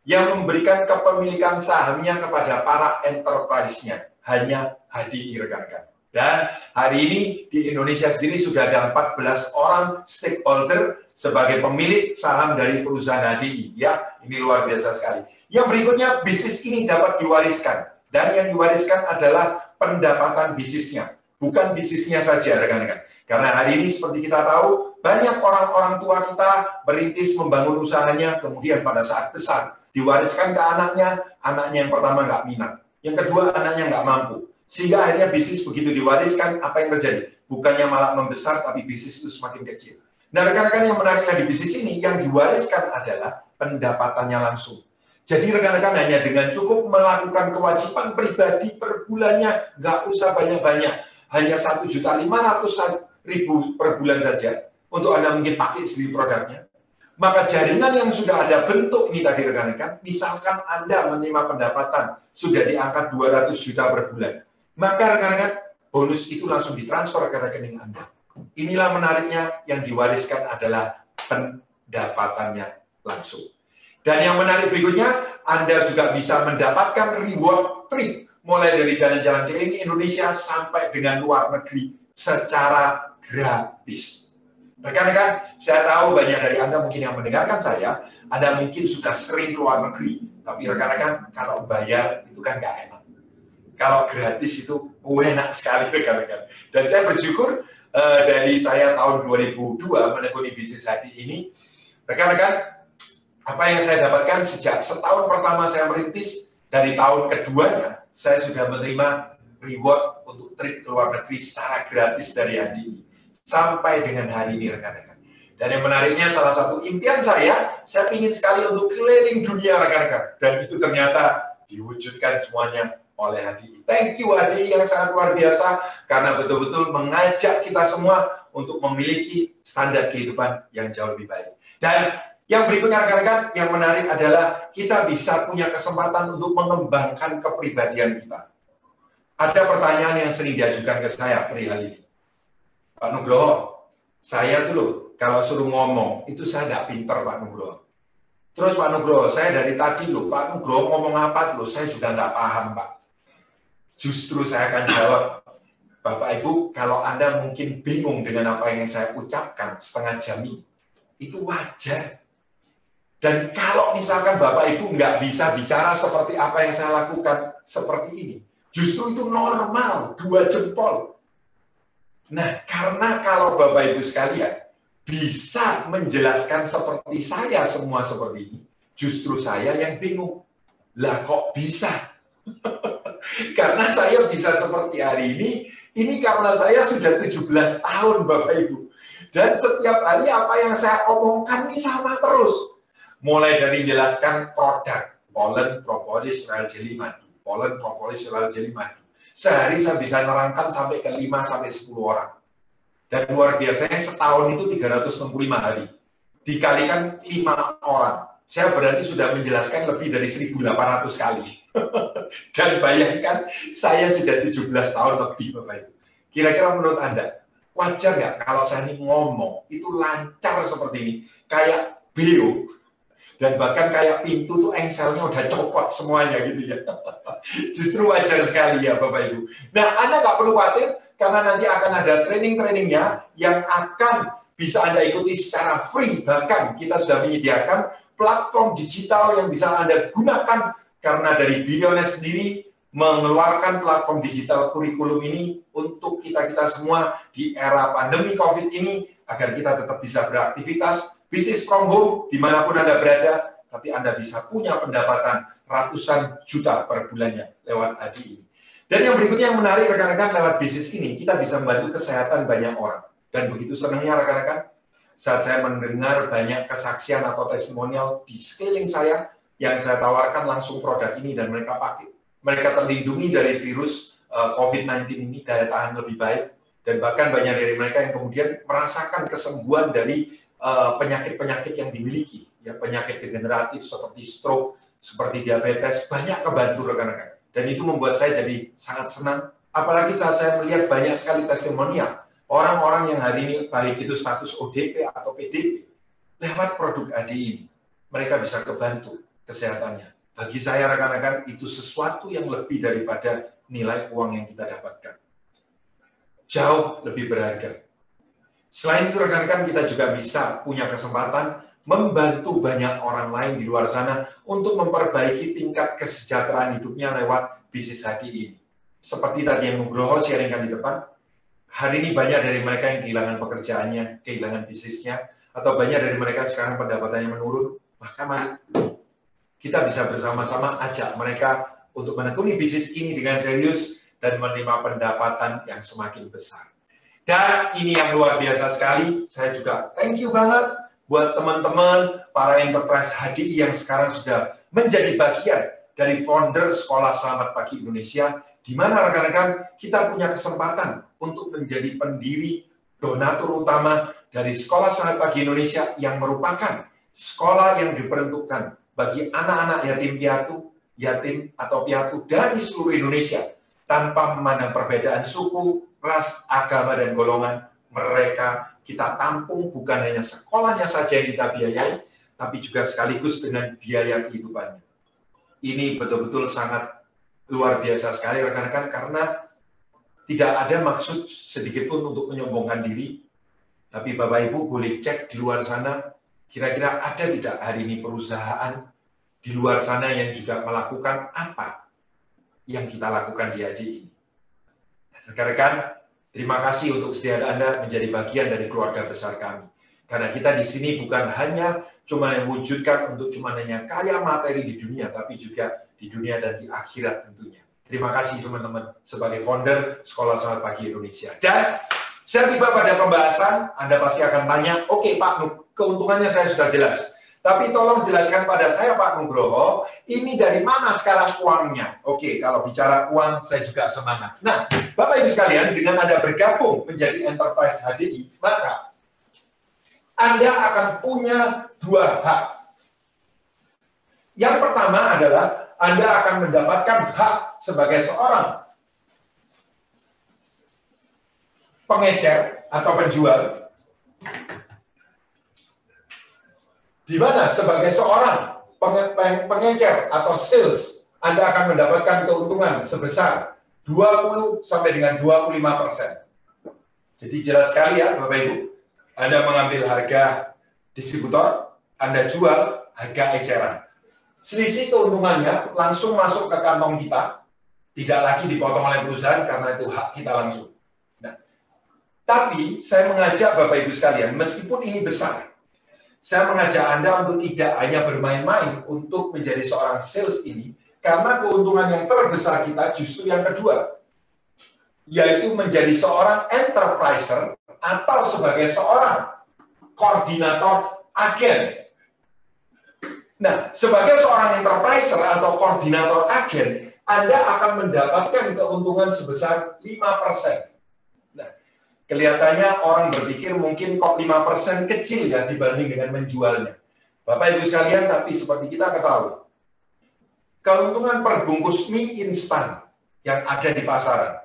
A: yang memberikan kepemilikan sahamnya kepada para enterprise-nya. Hanya HDI, rekan-rekan. Dan hari ini di Indonesia sendiri sudah ada 14 orang stakeholder sebagai pemilik saham dari perusahaan HDI. Ya, ini luar biasa sekali. Yang berikutnya, bisnis ini dapat diwariskan. Dan yang diwariskan adalah pendapatan bisnisnya. Bukan bisnisnya saja, rekan-rekan. Karena hari ini seperti kita tahu, banyak orang-orang tua kita merintis membangun usahanya, kemudian pada saat besar, diwariskan ke anaknya yang pertama nggak minat. Yang kedua, anaknya nggak mampu. Sehingga akhirnya bisnis begitu diwariskan, apa yang terjadi? Bukannya malah membesar, tapi bisnis itu semakin kecil. Nah, rekan-rekan yang menariknya di bisnis ini, yang diwariskan adalah pendapatannya langsung. Jadi rekan-rekan hanya dengan cukup melakukan kewajiban pribadi per bulannya, nggak usah banyak-banyak. Hanya 1.500.000 per bulan saja, untuk Anda mungkin pakai sendiri produknya. Maka jaringan yang sudah Anda bentuk ini tadi rekan-rekan, misalkan Anda menerima pendapatan sudah di angka 200 juta per bulan, maka rekan-rekan bonus itu langsung ditransfer ke rekening Anda. Inilah menariknya, yang diwariskan adalah pendapatannya langsung. Dan yang menarik berikutnya, Anda juga bisa mendapatkan reward trip, mulai dari jalan-jalan keliling Indonesia sampai dengan luar negeri secara gratis. Rekan-rekan, saya tahu banyak dari Anda mungkin yang mendengarkan saya, Anda mungkin sudah sering keluar negeri, tapi rekan-rekan, kalau bayar itu kan nggak enak. Kalau gratis itu enak sekali, rekan-rekan. Dan saya bersyukur dari saya tahun 2002 menekuni bisnis HDI ini, rekan-rekan, apa yang saya dapatkan sejak setahun pertama saya merintis, dari tahun keduanya, saya sudah menerima reward untuk trip ke luar negeri secara gratis dari HDI. Sampai dengan hari ini, rekan-rekan. Dan yang menariknya, salah satu impian saya ingin sekali untuk keliling dunia, rekan-rekan. Dan itu ternyata diwujudkan semuanya oleh HDI. Thank you HDI yang sangat luar biasa, karena betul-betul mengajak kita semua untuk memiliki standar kehidupan yang jauh lebih baik. Dan yang berikutnya, rekan-rekan, yang menarik adalah kita bisa punya kesempatan untuk mengembangkan kepribadian kita. Ada pertanyaan yang sering diajukan ke saya perihal ini. Pak Nugroho, saya dulu kalau suruh ngomong, itu saya nggak pinter, Pak Nugroho. Terus Pak Nugroho, saya dari tadi loh, Pak Nugroho ngomong apa loh, saya juga nggak paham, Pak. Justru saya akan jawab, Bapak Ibu, kalau Anda mungkin bingung dengan apa yang saya ucapkan setengah jam ini, itu wajar. Dan kalau misalkan Bapak Ibu nggak bisa bicara seperti apa yang saya lakukan seperti ini, justru itu normal, 2 jempol. Nah, karena kalau Bapak Ibu sekalian bisa menjelaskan seperti saya semua seperti ini, justru saya yang bingung. Lah kok bisa? Karena saya bisa seperti hari ini karena saya sudah 17 tahun Bapak Ibu. Dan setiap hari apa yang saya omongkan ini sama terus. Mulai dari menjelaskan produk, pollen, propolis, royal jelly madu. Pollen, propolis, royal jelly madu. Sehari saya bisa nerangkan sampai ke 5-10 orang. Dan luar biasanya setahun itu 365 hari. Dikalikan 5 orang. Saya berarti sudah menjelaskan lebih dari 1.800 kali. Dan bayangkan, saya sudah 17 tahun lebih, Bapak Ibu. Kira-kira menurut Anda, wajar nggak kalau saya ini ngomong, itu lancar seperti ini? Kayak beo. Dan bahkan kayak pintu tuh engselnya udah copot semuanya gitu ya. Justru wajar sekali ya Bapak Ibu. Nah, Anda nggak perlu khawatir karena nanti akan ada training-trainingnya yang akan bisa Anda ikuti secara free. Bahkan kita sudah menyediakan platform digital yang bisa Anda gunakan karena dari Billionaire sendiri mengeluarkan platform digital kurikulum ini untuk kita-kita semua di era pandemi COVID ini agar kita tetap bisa beraktivitas bisnis from home, dimanapun Anda berada, tapi Anda bisa punya pendapatan ratusan juta per bulannya lewat HDI ini. Dan yang berikutnya yang menarik rekan-rekan, lewat bisnis ini, kita bisa membantu kesehatan banyak orang. Dan begitu senangnya rekan-rekan, saat saya mendengar banyak kesaksian atau testimonial di sekeliling saya, yang saya tawarkan langsung produk ini dan mereka pakai. Mereka terlindungi dari virus COVID-19 ini, daya tahan lebih baik, dan bahkan banyak dari mereka yang kemudian merasakan kesembuhan dari penyakit-penyakit yang dimiliki, ya penyakit degeneratif seperti stroke, seperti diabetes, banyak kebantu rekan-rekan. Dan itu membuat saya jadi sangat senang, apalagi saat saya melihat banyak sekali testimonial orang-orang yang hari ini baik itu status ODP atau PDP, lewat produk ADI ini, mereka bisa kebantu kesehatannya. Bagi saya rekan-rekan, itu sesuatu yang lebih daripada nilai uang yang kita dapatkan. Jauh lebih berharga. Selain itu rekan-rekan, kita juga bisa punya kesempatan membantu banyak orang lain di luar sana untuk memperbaiki tingkat kesejahteraan hidupnya lewat bisnis HDI ini. Seperti tadi yang Nugroho sharingkan di depan, hari ini banyak dari mereka yang kehilangan pekerjaannya, kehilangan bisnisnya, atau banyak dari mereka sekarang pendapatannya menurun. Maka mari kita bisa bersama-sama ajak mereka untuk menekuni bisnis ini dengan serius dan menerima pendapatan yang semakin besar. Dan ini yang luar biasa sekali, saya juga thank you banget buat teman-teman, para enterprise HDI yang sekarang sudah menjadi bagian dari founder Sekolah Selamat Pagi Indonesia, di mana rekan-rekan kita punya kesempatan untuk menjadi pendiri donatur utama dari Sekolah Selamat Pagi Indonesia yang merupakan sekolah yang diperuntukkan bagi anak-anak yatim piatu, yatim atau piatu dari seluruh Indonesia, tanpa memandang perbedaan suku, ras, agama, dan golongan. Mereka kita tampung bukan hanya sekolahnya saja yang kita biayai, tapi juga sekaligus dengan biaya kehidupannya. Ini betul-betul sangat luar biasa sekali rekan-rekan, karena tidak ada maksud sedikit pun untuk menyombongkan diri, tapi Bapak Ibu boleh cek di luar sana, kira-kira ada tidak hari ini perusahaan di luar sana yang juga melakukan apa yang kita lakukan di HDI ini. Rekan-rekan, terima kasih untuk kesediaan Anda menjadi bagian dari keluarga besar kami. Karena kita di sini bukan hanya cuma mewujudkan untuk cuma hanya kaya materi di dunia, tapi juga di dunia dan di akhirat tentunya. Terima kasih teman-teman sebagai founder Sekolah Selamat Pagi Indonesia. Dan saya tiba pada pembahasan, Anda pasti akan tanya, oke Pak Nuk, keuntungannya saya sudah jelas. Tapi tolong jelaskan pada saya Pak Nugroho, ini dari mana sekarang uangnya? Oke, kalau bicara uang, saya juga semangat. Nah, Bapak Ibu sekalian, dengan Anda bergabung menjadi Enterprise HDI, maka Anda akan punya dua hak. Yang pertama adalah Anda akan mendapatkan hak sebagai seorang pengecer atau penjual, di mana sebagai seorang pengecer atau sales, Anda akan mendapatkan keuntungan sebesar 20 sampai dengan 25%. Jadi jelas sekali ya Bapak Ibu, Anda mengambil harga distributor, Anda jual harga eceran. Selisih keuntungannya langsung masuk ke kantong kita, tidak lagi dipotong oleh perusahaan karena itu hak kita langsung. Nah, tapi saya mengajak Bapak Ibu sekalian, meskipun ini besar, saya mengajak Anda untuk tidak hanya bermain-main untuk menjadi seorang sales ini, karena keuntungan yang terbesar kita justru yang kedua, yaitu menjadi seorang enterpriser atau sebagai seorang koordinator agen. Nah, sebagai seorang enterpriser atau koordinator agen, Anda akan mendapatkan keuntungan sebesar 5%. Nah, kelihatannya orang berpikir mungkin kok 5% kecil ya dibanding dengan menjualnya. Bapak Ibu sekalian, tapi seperti kita ketahui, keuntungan per bungkus mie instan yang ada di pasaran,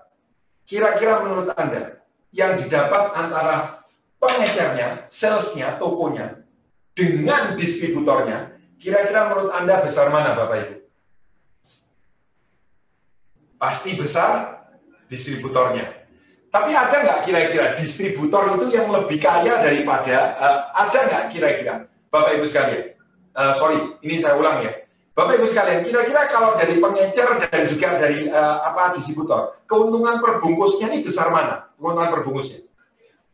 A: kira-kira menurut Anda, yang didapat antara pengecernya, salesnya, tokonya, dengan distributornya, kira-kira menurut Anda besar mana Bapak Ibu? Pasti besar distributornya. Tapi ada nggak kira-kira distributor itu yang lebih kaya daripada, ada nggak kira-kira Bapak Ibu sekalian? Sorry, ini saya ulang ya. Bapak Ibu sekalian, kira-kira kalau dari pengecer dan juga dari distributor, keuntungan per bungkusnya ini besar mana? Keuntungan per bungkusnya?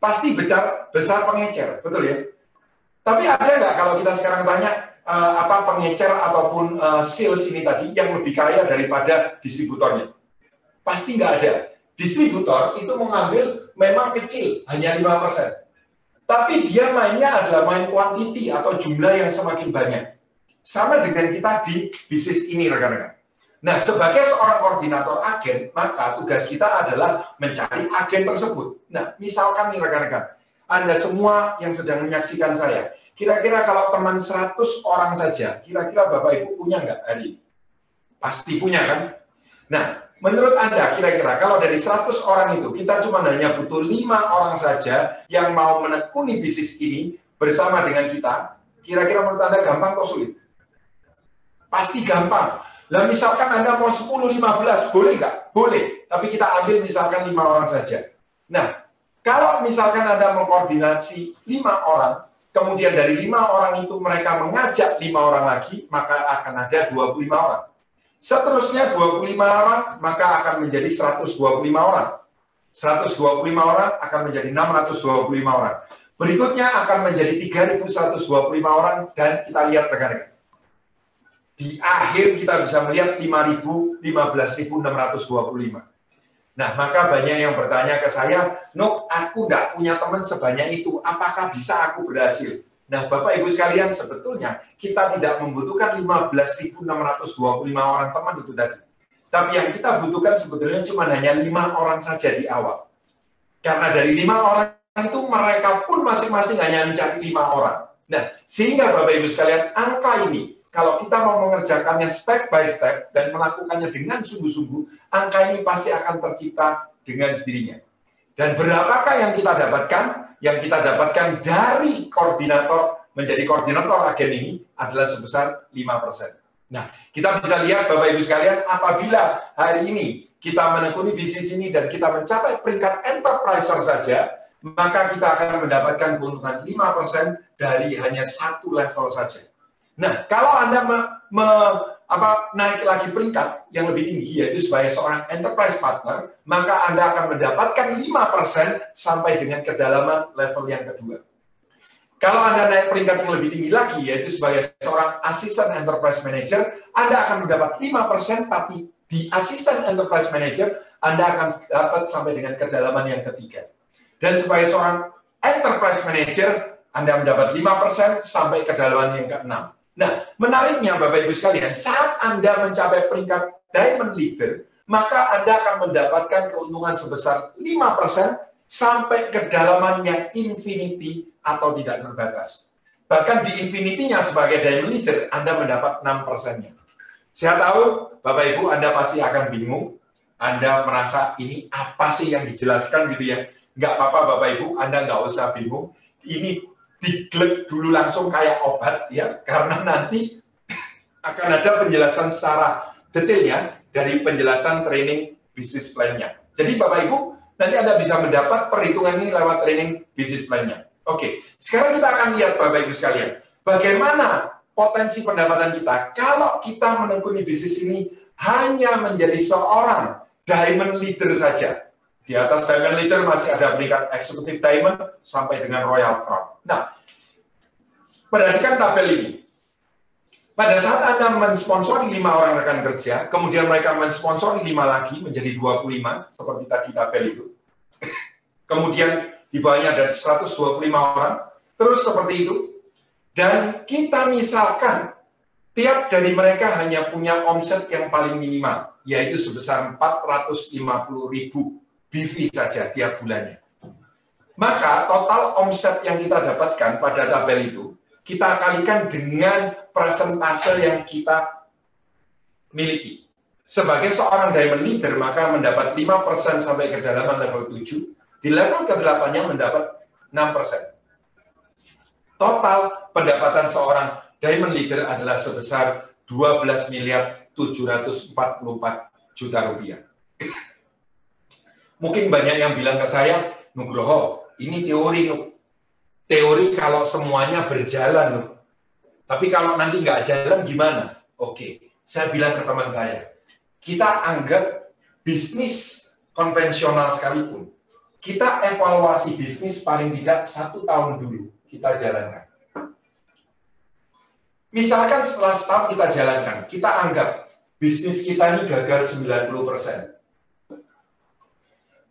A: Pasti besar pengecer, betul ya? Tapi ada nggak kalau kita sekarang tanya, pengecer ataupun sales ini tadi yang lebih kaya daripada distributornya? Pasti nggak ada. Distributor itu mengambil memang kecil, hanya 5%. Tapi dia mainnya adalah main quantity atau jumlah yang semakin banyak. Sama dengan kita di bisnis ini, rekan-rekan. Nah, sebagai seorang koordinator agen, maka tugas kita adalah mencari agen tersebut. Nah, misalkan nih rekan-rekan, Anda semua yang sedang menyaksikan saya, kira-kira kalau teman 100 orang saja, kira-kira Bapak Ibu punya nggak hari ini? Pasti punya kan? Nah, menurut Anda kira-kira kalau dari 100 orang itu kita cuma hanya butuh 5 orang saja yang mau menekuni bisnis ini bersama dengan kita, kira-kira menurut Anda gampang atau sulit? Pasti gampang. Lah misalkan Anda mau 10-15, boleh nggak? Boleh. Tapi kita ambil misalkan 5 orang saja. Nah, kalau misalkan Anda mengkoordinasi 5 orang, kemudian dari 5 orang itu mereka mengajak 5 orang lagi, maka akan ada 25 orang. Seterusnya 25 orang, maka akan menjadi 125 orang. 125 orang akan menjadi 625 orang. Berikutnya akan menjadi 3.125 orang, dan kita lihat rekan-rekan. Di akhir kita bisa melihat 5.000, 15.625. Nah, maka banyak yang bertanya ke saya, Nuk, aku nggak punya teman sebanyak itu, apakah bisa aku berhasil? Nah, Bapak Ibu sekalian, sebetulnya kita tidak membutuhkan 15.625 orang teman itu tadi. Tapi yang kita butuhkan sebetulnya cuma hanya 5 orang saja di awal. Karena dari 5 orang itu mereka pun masing-masing hanya mencari 5 orang. Nah, sehingga Bapak Ibu sekalian, angka ini, kalau kita mau mengerjakannya step by step dan melakukannya dengan sungguh-sungguh, angka ini pasti akan tercipta dengan sendirinya. Dan berapakah yang kita dapatkan? Yang kita dapatkan dari koordinator menjadi koordinator agen ini adalah sebesar 5%. Nah, kita bisa lihat Bapak Ibu sekalian, apabila hari ini kita menekuni bisnis ini dan kita mencapai peringkat enterpriser saja, maka kita akan mendapatkan keuntungan 5% dari hanya satu level saja. Nah, kalau Anda naik lagi peringkat yang lebih tinggi, yaitu sebagai seorang enterprise partner, maka Anda akan mendapatkan 5% sampai dengan kedalaman level yang kedua. Kalau Anda naik peringkat yang lebih tinggi lagi, yaitu sebagai seorang asisten enterprise manager, Anda akan mendapat 5%, tapi di asisten enterprise manager, Anda akan dapat sampai dengan kedalaman yang ketiga. Dan sebagai seorang enterprise manager, Anda mendapat 5% sampai kedalaman yang ke-6. Nah, menariknya Bapak Ibu sekalian, saat Anda mencapai peringkat Diamond Leader, maka Anda akan mendapatkan keuntungan sebesar 5% sampai kedalaman yang infinity atau tidak terbatas. Bahkan di infinity-nya sebagai Diamond Leader, Anda mendapat 6%-nya. Saya tahu, Bapak Ibu, Anda pasti akan bingung. Anda merasa ini apa sih yang dijelaskan gitu ya. Nggak apa-apa Bapak Ibu, Anda nggak usah bingung. Ini diglek dulu langsung kayak obat ya, karena nanti akan ada penjelasan secara detailnya dari penjelasan training bisnis plan-nya. Jadi Bapak Ibu, nanti Anda bisa mendapat perhitungan ini lewat training bisnis plan-nya. Oke, sekarang kita akan lihat Bapak Ibu sekalian, bagaimana potensi pendapatan kita kalau kita menekuni bisnis ini hanya menjadi seorang Diamond Leader saja. Di atas Diamond Leader masih ada peringkat Executive Diamond sampai dengan Royal Crown. Nah, perhatikan tabel ini. Pada saat Anda mensponsori 5 orang rekan kerja, kemudian mereka mensponsori 5 lagi menjadi 25, seperti tadi tabel itu. Kemudian di bawahnya ada 125 orang, terus seperti itu. Dan kita misalkan, tiap dari mereka hanya punya omset yang paling minimal, yaitu sebesar 450.000 BV saja tiap bulannya. Maka total omset yang kita dapatkan pada tabel itu, kita kalikan dengan persentase yang kita miliki. Sebagai seorang Diamond Leader, maka mendapat 5% sampai kedalaman level 7, di level ke-8-nya mendapat 6%. Total pendapatan seorang Diamond Leader adalah sebesar 12.744 juta rupiah. Mungkin banyak yang bilang ke saya, Nugroho, ini teori, Nuk. Teori kalau semuanya berjalan, Nuk. Tapi kalau nanti nggak jalan gimana? Oke, saya bilang ke teman saya, kita anggap bisnis konvensional sekalipun, kita evaluasi bisnis paling tidak 1 tahun dulu kita jalankan. Misalkan setelah setahun kita jalankan, kita anggap bisnis kita ini gagal 90%.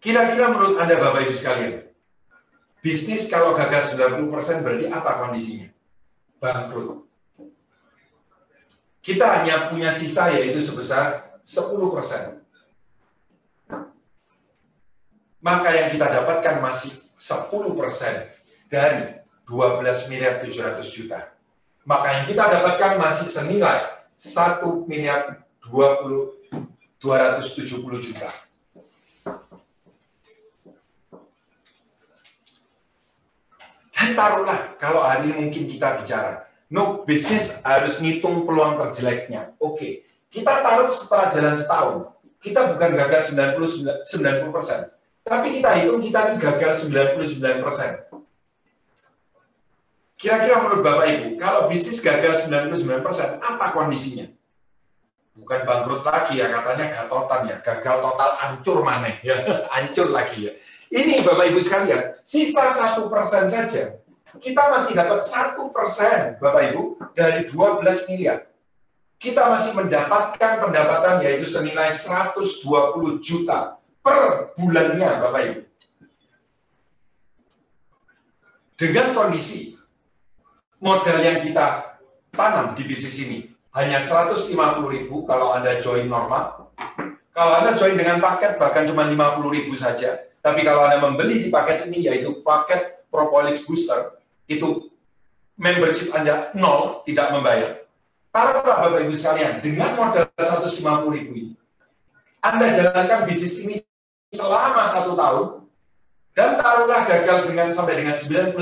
A: Kira-kira menurut Anda Bapak Ibu sekalian, bisnis kalau gagal 90% berarti apa kondisinya? Bangkrut. Kita hanya punya sisa yaitu sebesar 10%. Maka yang kita dapatkan masih 10% dari 12.700.000.000. Maka yang kita dapatkan masih senilai 1.027.000.000 270 juta. Dan taruhlah, kalau hari ini mungkin kita bicara, no, bisnis harus ngitung peluang terjeleknya. Oke, kita taruh setelah jalan setahun, kita bukan gagal 90%, tapi kita hitung kita gagal 99%. Kira-kira menurut Bapak Ibu, kalau bisnis gagal 99%, apa kondisinya? Bukan bangkrut lagi ya, katanya gatotan ya, gagal total, hancur maneh ya, hancur lagi ya. Ini Bapak Ibu sekalian, sisa 1% saja, kita masih dapat 1% Bapak Ibu dari 12 miliar. Kita masih mendapatkan pendapatan yaitu senilai 120 juta per bulannya Bapak Ibu. Dengan kondisi modal yang kita tanam di bisnis ini hanya 150.000 kalau Anda join normal. Kalau Anda join dengan paket bahkan cuma 50.000 saja. Tapi kalau Anda membeli di paket ini yaitu paket Propolis Booster, itu membership Anda 0, tidak membayar. Taruhlah Bapak Ibu sekalian, dengan modal 150.000 ini, Anda jalankan bisnis ini selama 1 tahun, dan taruhlah gagal sampai dengan 99%.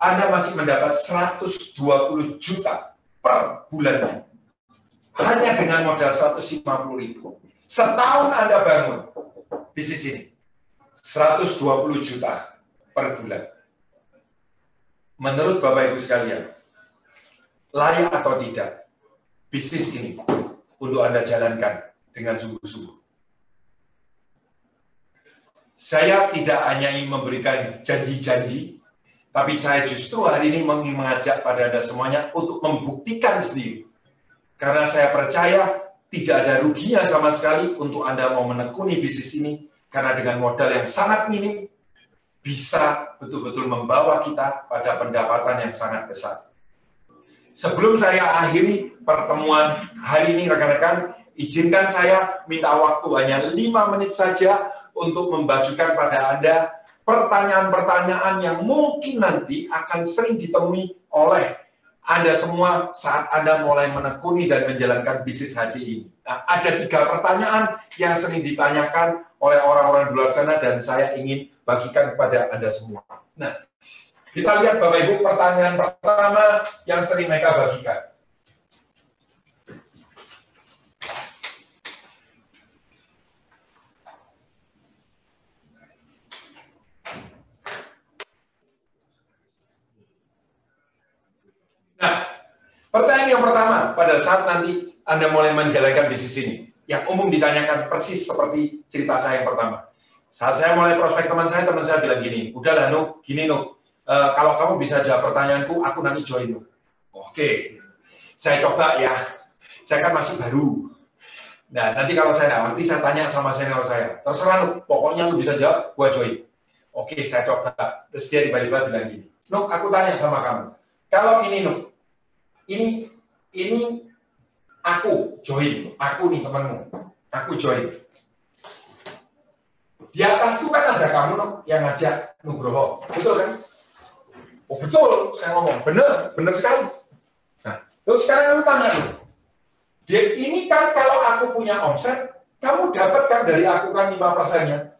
A: Anda masih mendapat 120 juta per bulannya. Hanya dengan modal 150.000. Setahun Anda bangun bisnis ini. 120 juta per bulan. Menurut Bapak Ibu sekalian, layak atau tidak bisnis ini untuk Anda jalankan dengan sungguh-sungguh? Saya tidak hanya ingin memberikan janji-janji, tapi saya justru hari ini ingin mengajak pada Anda semuanya untuk membuktikan sendiri. Karena saya percaya tidak ada ruginya sama sekali untuk Anda mau menekuni bisnis ini, karena dengan modal yang sangat minim, bisa betul-betul membawa kita pada pendapatan yang sangat besar. Sebelum saya akhiri pertemuan hari ini, rekan-rekan, izinkan saya minta waktu hanya 5 menit saja untuk membagikan pada Anda pertanyaan-pertanyaan yang mungkin nanti akan sering ditemui oleh Anda semua saat Anda mulai menekuni dan menjalankan bisnis HD ini. Nah, ada 3 pertanyaan yang sering ditanyakan oleh orang-orang di luar sana dan saya ingin bagikan kepada Anda semua. Nah, kita lihat Bapak Ibu pertanyaan pertama yang sering mereka bagikan. Nah, pertanyaan yang pertama pada saat nanti Anda mulai menjalankan bisnis ini, yang umum ditanyakan persis seperti cerita saya yang pertama. Saat saya mulai prospek teman saya bilang gini, udahlah Nuk, gini Nuk, kalau kamu bisa jawab pertanyaanku, aku nanti join Nuk. Oke, saya coba ya, saya kan masih baru. Nah, nanti kalau saya nggak ngerti, saya tanya sama senior saya, terserah Nuk, pokoknya lu bisa jawab, gua join. Oke, saya coba. Terus dia tiba-tiba bilang gini, Nuk, aku tanya sama kamu, kalau ini Nuk, ini aku join, aku nih temanmu, aku join. Di atas itu kan ada kamu Nuk, yang ngajak Nugroho, betul kan? Oh betul, saya ngomong, benar sekali. Nah, terus sekarang aku tanya Nuk, ini kan kalau aku punya omset, kamu dapat kan dari aku kan 5%-nya?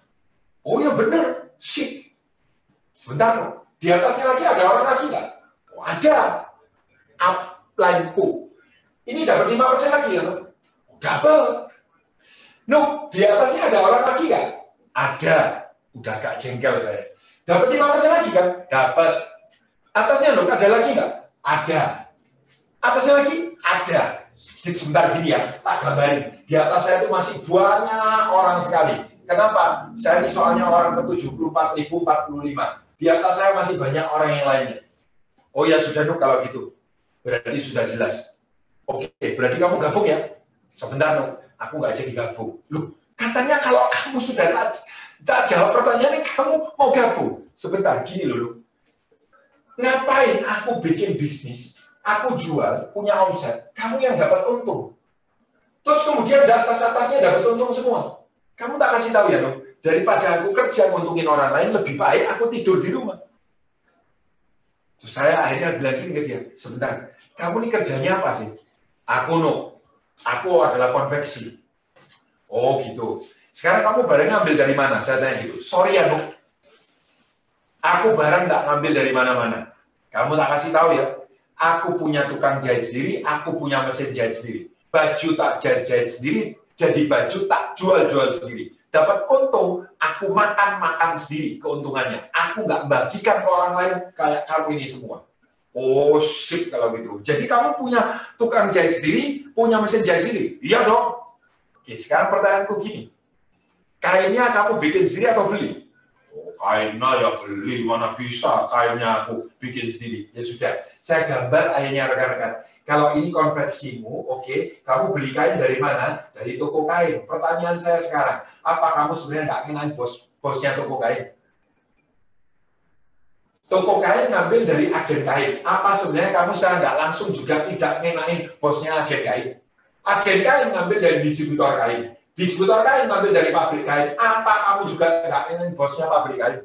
A: Oh ya benar, sip. Sebentar Nuk, di atasnya lagi ada orang lagi nggak? Oh, ada, upline-ku. Ini dapat 5% lagi ya, Nuk? Dapat. Nuk, di atasnya ada orang lagi nggak? Ada. Udah agak jengkel saya. Dapat 5% lagi kan? Dapat. Atasnya, Nuk, ada lagi nggak? Ada. Atasnya lagi? Ada. Sebentar gini ya, tak gambarin. Di atas saya itu masih banyak orang sekali. Kenapa? Saya ini soalnya orang ke-74.045. Di atas saya masih banyak orang yang lainnya. Oh ya, sudah Nuk kalau gitu. Berarti sudah jelas. Oke, berarti kamu gabung ya? Sebentar, Nuk. Aku nggak jadi gabung. Loh, katanya kalau kamu sudah tak jawab pertanyaannya, kamu mau gabung. Sebentar, gini loh. Ngapain aku bikin bisnis, aku jual, punya omset, kamu yang dapat untung. Terus kemudian di atas-atasnya dapat untung semua. Kamu tak kasih tahu ya, Nuk. Daripada aku kerja nguntungin orang lain, lebih baik aku tidur di rumah. Terus saya akhirnya bilang gini ke dia, sebentar, kamu ini kerjanya apa sih? Aku Nuk, aku adalah konveksi. Oh gitu. Sekarang kamu barangnya ambil dari mana? Saya tanya gitu. Sorry ya, Bu. Aku barang nggak ngambil dari mana-mana. Kamu tak kasih tahu ya. Aku punya tukang jahit sendiri, aku punya mesin jahit sendiri. Baju tak jahit-jahit sendiri, jadi baju tak jual-jual sendiri. Dapat untung, aku makan-makan sendiri keuntungannya. Aku nggak bagikan ke orang lain kayak kamu ini semua. Oh, sip kalau gitu. Jadi kamu punya tukang jahit sendiri, punya mesin jahit sendiri? Iya dong. Oke, sekarang pertanyaanku gini. Kainnya kamu bikin sendiri atau beli? Oh, kainnya ya beli, mana bisa kainnya aku bikin sendiri. Ya sudah, saya gambar akhirnya rekan-rekan. Kalau ini konversimu, oke, kamu beli kain dari mana? Dari toko kain. Pertanyaan saya sekarang, apa kamu sebenarnya nggak kenal bosnya toko kain? Toko kain ngambil dari agen kain. Apa sebenarnya kamu sekarang nggak langsung juga tidak ngenain bosnya agen kain? Agen kain ngambil dari distributor kain. Distributor kain ngambil dari pabrik kain. Apa kamu juga nggak ngenain bosnya pabrik kain?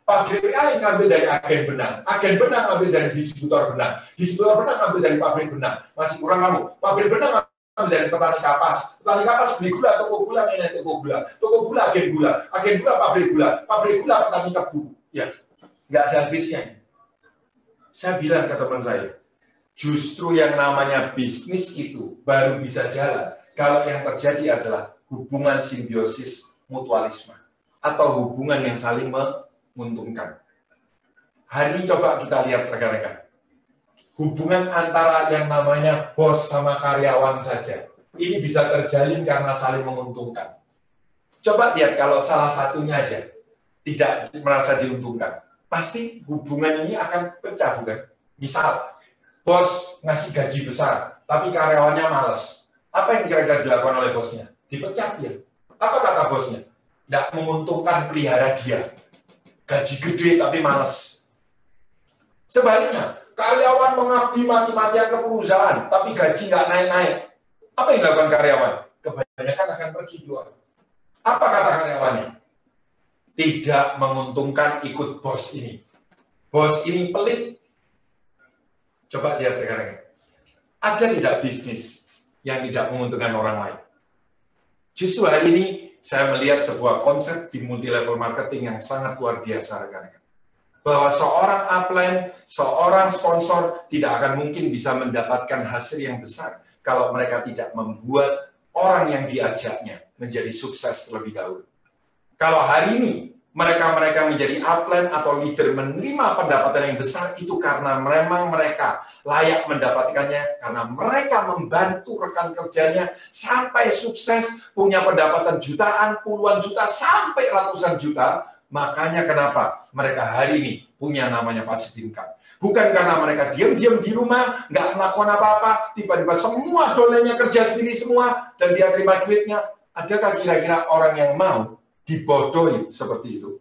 A: Pabrik kain ngambil dari agen benang. Agen benang ngambil dari distributor benang. Distributor benang ngambil dari pabrik benang. Masih kurang kamu. Pabrik benang ngambil dari petani kapas. Petani kapas beli gula, toko gula ngenain toko gula. Toko gula, agen gula. Agen gula, pabrik gula. Pabrik gula, petani kebu. Ya. Nggak ada habisnya. Saya bilang ke teman saya, justru yang namanya bisnis itu baru bisa jalan kalau yang terjadi adalah hubungan simbiosis mutualisme atau hubungan yang saling menguntungkan. Hari ini coba kita lihat rekan-rekan. Hubungan antara yang namanya bos sama karyawan saja. Ini bisa terjalin karena saling menguntungkan. Coba lihat kalau salah satunya aja tidak merasa diuntungkan. Pasti hubungan ini akan pecah, bukan? Misal, bos ngasih gaji besar, tapi karyawannya malas. Apa yang kira-kira dilakukan oleh bosnya? Dipecat dia. Apa kata bosnya? Nggak menguntungkan pelihara dia. Gaji gede tapi malas. Sebaliknya, karyawan mengabdi mati-matian ke perusahaan, tapi gaji nggak naik-naik. Apa yang dilakukan karyawan? Kebanyakan akan pergi keluar. Apa kata karyawannya? Tidak menguntungkan ikut bos ini. Bos ini pelit. Coba lihat rekan-rekan. Ada tidak bisnis yang tidak menguntungkan orang lain? Justru hari ini saya melihat sebuah konsep di multi level marketing yang sangat luar biasa rekan-rekan. Bahwa seorang upline, seorang sponsor tidak akan mungkin bisa mendapatkan hasil yang besar kalau mereka tidak membuat orang yang diajaknya menjadi sukses terlebih dahulu. Kalau hari ini mereka menjadi upline atau leader menerima pendapatan yang besar itu karena memang mereka layak mendapatkannya, karena mereka membantu rekan kerjanya sampai sukses, punya pendapatan jutaan, puluhan juta, sampai ratusan juta. Makanya kenapa mereka hari ini punya namanya passive income. Bukan karena mereka diam-diam di rumah, nggak melakukan apa-apa, tiba-tiba semua dolennya kerja sendiri semua, dan dia terima duitnya. Adakah kira-kira orang yang mau dibodohi seperti itu?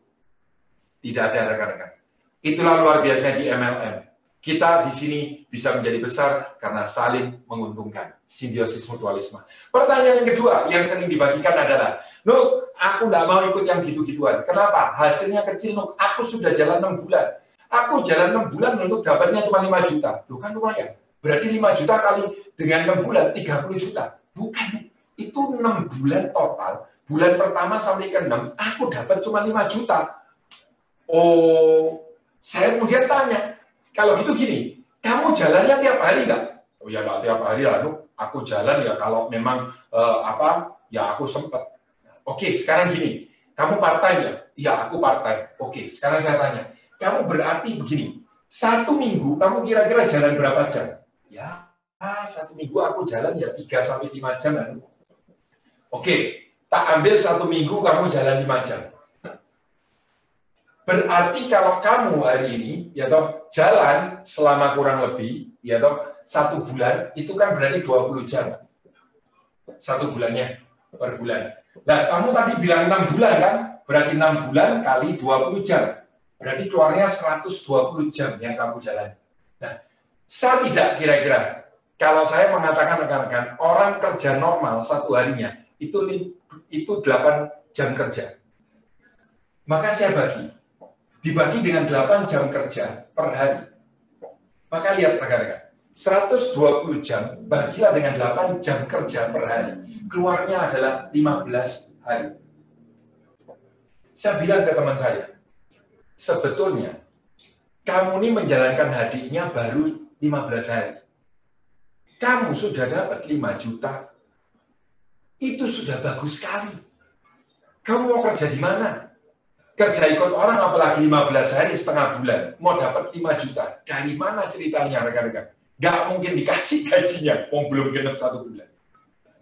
A: Tidak ada rekan-rekan. Itulah luar biasa di MLM. Kita di sini bisa menjadi besar karena saling menguntungkan. Simbiosis mutualisme. Pertanyaan yang kedua yang sering dibagikan adalah, Nuk, aku nggak mau ikut yang gitu-gituan. Kenapa? Hasilnya kecil, Nuk. Aku sudah jalan 6 bulan. Aku jalan 6 bulan untuk dapatnya cuma 5 juta. Loh kan lumayan. Berarti 5 juta kali dengan 6 bulan, 30 juta. Bukan, Nuk. Itu 6 bulan total. Bulan pertama sampai ke 6, aku dapat cuma 5 juta. Oh, saya kemudian tanya, kalau gitu gini, kamu jalannya tiap hari nggak? Oh ya nggak tiap hari lah, aku jalan ya kalau memang ya aku sempat. Oke, sekarang gini, kamu part time ya? Iya, aku part time. Oke, sekarang saya tanya, kamu berarti begini, 1 minggu kamu kira-kira jalan berapa jam? Ya, 1 minggu aku jalan ya 3-5 jam. Oke, tak ambil 1 minggu kamu jalan 5 jam. Berarti kalau kamu hari ini, ya toh, jalan selama kurang lebih, ya toh, 1 bulan, itu kan berarti 20 jam. 1 bulannya, per bulan. Nah, kamu tadi bilang 6 bulan kan? Berarti 6 bulan kali 20 jam. Berarti keluarnya 120 jam yang kamu jalan. Nah, saya tidak kira-kira, kalau saya mengatakan rekan-rekan, orang kerja normal 1 harinya, itu 8 jam kerja. Maka saya dibagi dengan 8 jam kerja per hari. Maka lihat rekan-rekan, 120 jam, bagilah dengan 8 jam kerja per hari. Keluarnya adalah 15 hari. Saya bilang ke teman saya, sebetulnya kamu ini menjalankan hadiahnya baru 15 hari. Kamu sudah dapat 5 juta. Itu sudah bagus sekali. Kamu mau kerja di mana? Kerja ikut orang apalagi 15 hari setengah bulan. Mau dapat 5 juta. Dari mana ceritanya rekan-rekan? Nggak mungkin dikasih gajinya. Belum genap 1 bulan.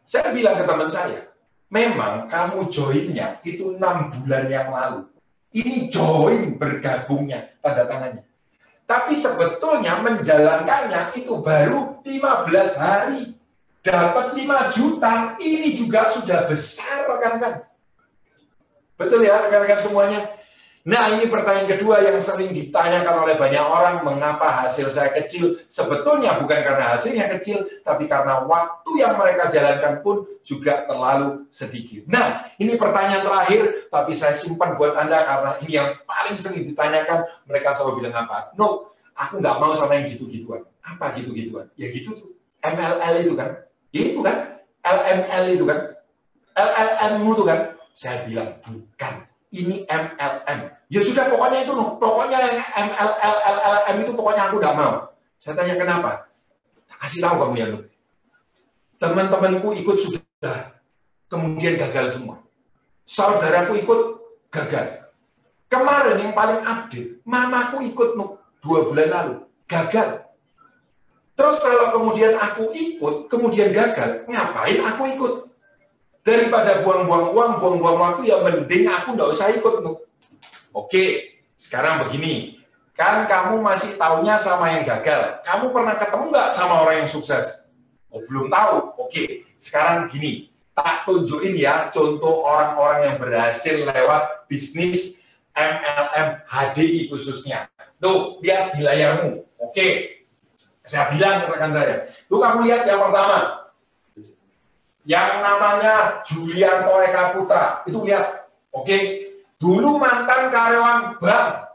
A: Saya bilang ke teman saya, memang kamu joinnya itu 6 bulan yang lalu. Ini join bergabungnya, tanda tangannya. Tapi sebetulnya menjalankannya itu baru 15 hari. Dapat 5 juta, ini juga sudah besar rekan-rekan. Betul ya rekan-rekan semuanya? Nah ini pertanyaan kedua yang sering ditanyakan oleh banyak orang, mengapa hasil saya kecil? Sebetulnya bukan karena hasilnya kecil, tapi karena waktu yang mereka jalankan pun juga terlalu sedikit. Nah ini pertanyaan terakhir, tapi saya simpan buat Anda karena ini yang paling sering ditanyakan. Mereka selalu bilang apa? No, aku nggak mau sama yang gitu-gituan. Apa gitu-gituan? Ya gitu tuh. MLL itu kan? Ya itu kan? LML itu kan? LLM itu kan? Saya bilang bukan. Ini MLM. Ya sudah pokoknya itu loh. Pokoknya LLM itu pokoknya aku nggak mau. Saya tanya kenapa? Kasih tahu kamu ya loh. Teman-temanku ikut sudah. Kemudian gagal semua. Saudaraku ikut gagal. Kemarin yang paling update, mamaku ikut 2 bulan lalu. Gagal. Terus kalau kemudian aku ikut, kemudian gagal, ngapain aku ikut? Daripada buang-buang uang, buang-buang waktu, ya mending aku nggak usah ikut. Oke, sekarang begini. Kan kamu masih taunya sama yang gagal. Kamu pernah ketemu nggak sama orang yang sukses? Oh, belum tahu. Oke, sekarang gini. Tak tunjukin ya contoh orang-orang yang berhasil lewat bisnis MLM HDI khususnya. Tuh, lihat di layarmu. Oke. Saya bilang ke rekan saya. Tuh kamu lihat yang pertama. Yang namanya Julianto Eka Putra. Itu lihat. Oke. Dulu mantan karyawan bank.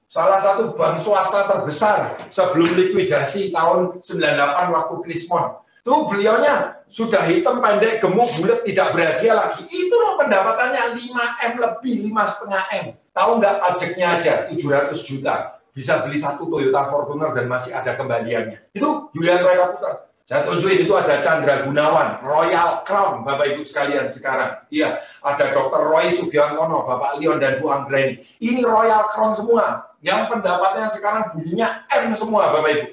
A: Salah satu bank swasta terbesar sebelum likuidasi tahun 98 waktu Krismon. Tuh beliaunya sudah hitam, pendek, gemuk, bulat, tidak berhadiah lagi. Itu loh pendapatannya 5M lebih, 5,5M. Tahu nggak pajaknya aja 700 juta. Bisa beli 1 Toyota Fortuner dan masih ada kembaliannya. Itu Julianto Eka Putra. Saya tunjukin itu ada Chandra Gunawan, Royal Crown, Bapak Ibu sekalian sekarang. Iya, ada Dr. Roy Sugiantono, Bapak Leon dan Bu Anggreni. Ini Royal Crown semua. Yang pendapatnya sekarang bunyinya M semua, Bapak Ibu.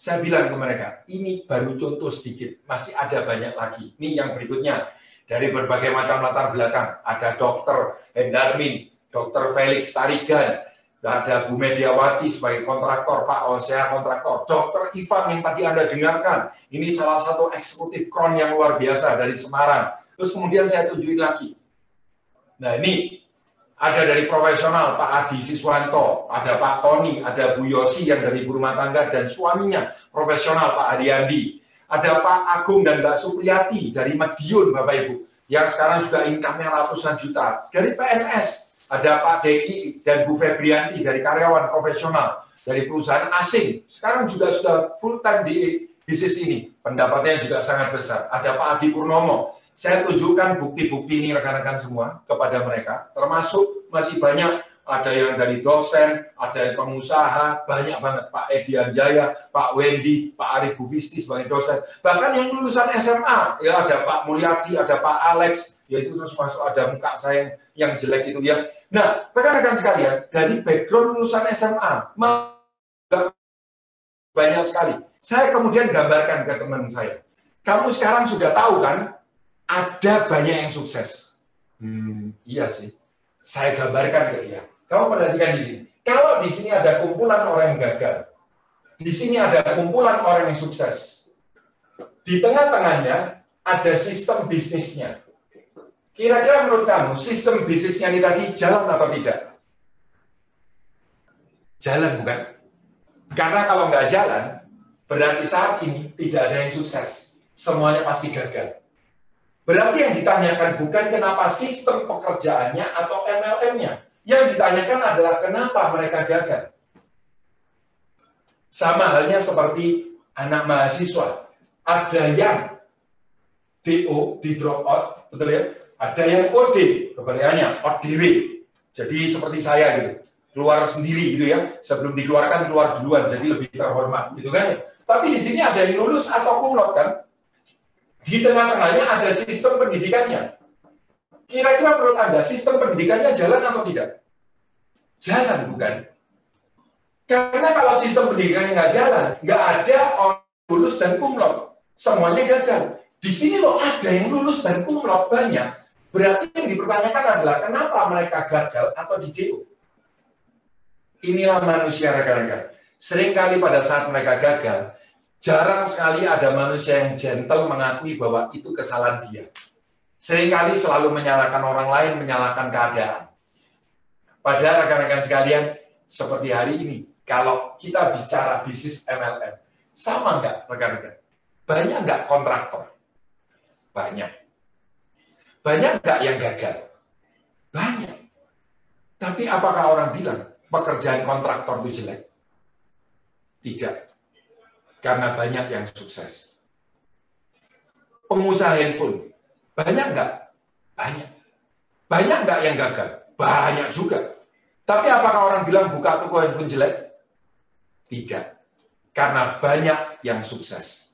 A: Saya bilang ke mereka, ini baru contoh sedikit, masih ada banyak lagi. Ini yang berikutnya, dari berbagai macam latar belakang. Ada Dr. Hendarmin, Dr. Felix Tarigan, ada Bu Mediawati sebagai kontraktor, Pak Osea kontraktor, Dr. Ivan yang tadi Anda dengarkan, ini salah satu eksekutif Crown yang luar biasa dari Semarang. Terus kemudian saya tunjukin lagi. Nah ini, ada dari profesional Pak Adi Siswanto, ada Pak Tony, ada Bu Yosi yang dari ibu rumah tangga dan suaminya profesional Pak Ariandi. Ada Pak Agung dan Mbak Supriyati dari Madiun Bapak Ibu, yang sekarang juga income-nya ratusan juta. Dari PNS, ada Pak Deki dan Bu Febrianti dari karyawan profesional dari perusahaan asing. Sekarang juga sudah full time di bisnis ini. Pendapatnya juga sangat besar. Ada Pak Adi Purnomo. Saya tunjukkan bukti-bukti ini rekan-rekan semua kepada mereka. Termasuk masih banyak, ada yang dari dosen, ada yang pengusaha, banyak banget. Pak Edi Anjaya, Pak Wendy, Pak Arif Bufisti sebagai dosen. Bahkan yang lulusan SMA, ya ada Pak Mulyadi, ada Pak Alex, yaitu terus masuk ada muka saya yang jelek itu ya. Nah, rekan-rekan sekalian, dari background lulusan SMA, banyak sekali. Saya kemudian gambarkan ke teman saya. Kamu sekarang sudah tahu kan, ada banyak yang sukses. Iya sih. Saya gambarkan ke dia. Kamu perhatikan di sini. Kalau di sini ada kumpulan orang yang gagal, di sini ada kumpulan orang yang sukses. Di tengah-tengahnya ada sistem bisnisnya. Kira-kira menurut kamu, sistem bisnisnya ini tadi jalan atau tidak? Jalan bukan? Karena kalau nggak jalan, berarti saat ini tidak ada yang sukses. Semuanya pasti gagal. Berarti yang ditanyakan bukan kenapa sistem pekerjaannya atau MLM-nya. Yang ditanyakan adalah kenapa mereka gagal. Sama halnya seperti anak mahasiswa. Ada yang DO, di drop out, betul ya? Ada yang OD, kebalikannya, ODW. Jadi seperti saya gitu, keluar sendiri gitu ya, sebelum dikeluarkan keluar duluan, jadi lebih terhormat gitu kan. Tapi di sini ada yang lulus atau cum laude kan? Di tengah-tengahnya ada sistem pendidikannya. Kira-kira menurut Anda, sistem pendidikannya jalan atau tidak? Jalan, bukan? Karena kalau sistem pendidikannya nggak jalan, nggak ada orang lulus dan cum laude. Semuanya gagal. Di sini loh ada yang lulus dan cum laude banyak. Berarti yang dipertanyakan adalah kenapa mereka gagal atau di DO. Inilah manusia rekan-rekan. Seringkali pada saat mereka gagal, jarang sekali ada manusia yang gentle mengakui bahwa itu kesalahan dia. Seringkali selalu menyalahkan orang lain, menyalahkan keadaan. Padahal rekan-rekan sekalian, seperti hari ini, kalau kita bicara bisnis MLM, sama nggak rekan-rekan? Banyak nggak kontraktor? Banyak. Banyak nggak yang gagal? Banyak. Tapi apakah orang bilang pekerjaan kontraktor itu jelek? Tidak. Karena banyak yang sukses. Pengusaha handphone, banyak nggak? Banyak. Banyak nggak yang gagal? Banyak juga. Tapi apakah orang bilang buka toko handphone jelek? Tidak. Karena banyak yang sukses.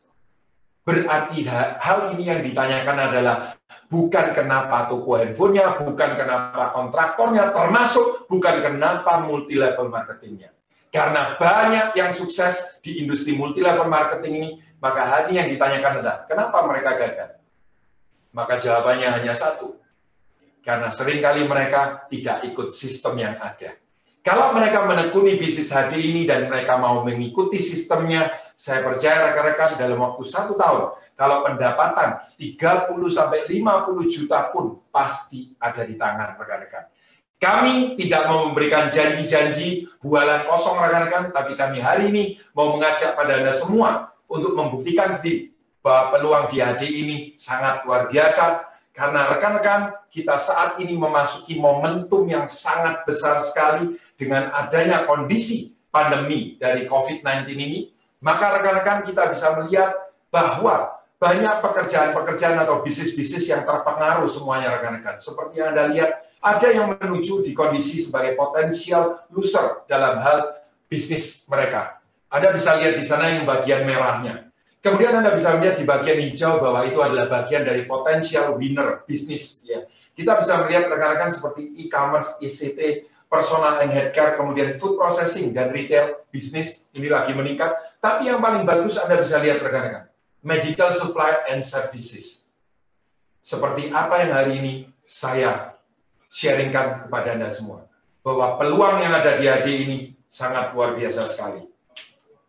A: Berarti hal ini yang ditanyakan adalah bukan kenapa toko handphonenya, bukan kenapa kontraktornya, termasuk bukan kenapa multi level marketingnya. Karena banyak yang sukses di industri multi level marketing ini, maka hal ini yang ditanyakan adalah kenapa mereka gagal? Maka jawabannya hanya satu. Karena seringkali mereka tidak ikut sistem yang ada. Kalau mereka menekuni bisnis HD ini dan mereka mau mengikuti sistemnya, saya percaya rekan-rekan dalam waktu 1 tahun, kalau pendapatan 30-50 juta pun pasti ada di tangan rekan-rekan. Kami tidak mau memberikan janji-janji bualan kosong rekan-rekan, tapi kami hari ini mau mengajak pada Anda semua untuk membuktikan sendiri bahwa peluang di HD ini sangat luar biasa, karena rekan-rekan kita saat ini memasuki momentum yang sangat besar sekali dengan adanya kondisi pandemi dari COVID-19 ini, maka rekan-rekan kita bisa melihat bahwa banyak pekerjaan-pekerjaan atau bisnis-bisnis yang terpengaruh semuanya rekan-rekan. Seperti yang Anda lihat, ada yang menuju di kondisi sebagai potensial loser dalam hal bisnis mereka. Anda bisa lihat di sana yang bagian merahnya. Kemudian Anda bisa melihat di bagian hijau bahwa itu adalah bagian dari potensial winner bisnis. Ya. Kita bisa melihat rekan-rekan seperti e-commerce, ICT, personal and healthcare, kemudian food processing dan retail bisnis ini lagi meningkat. Tapi yang paling bagus Anda bisa lihat rekan-rekan, medical supply and services. Seperti apa yang hari ini saya sharingkan kepada Anda semua. Bahwa peluang yang ada di HD ini sangat luar biasa sekali.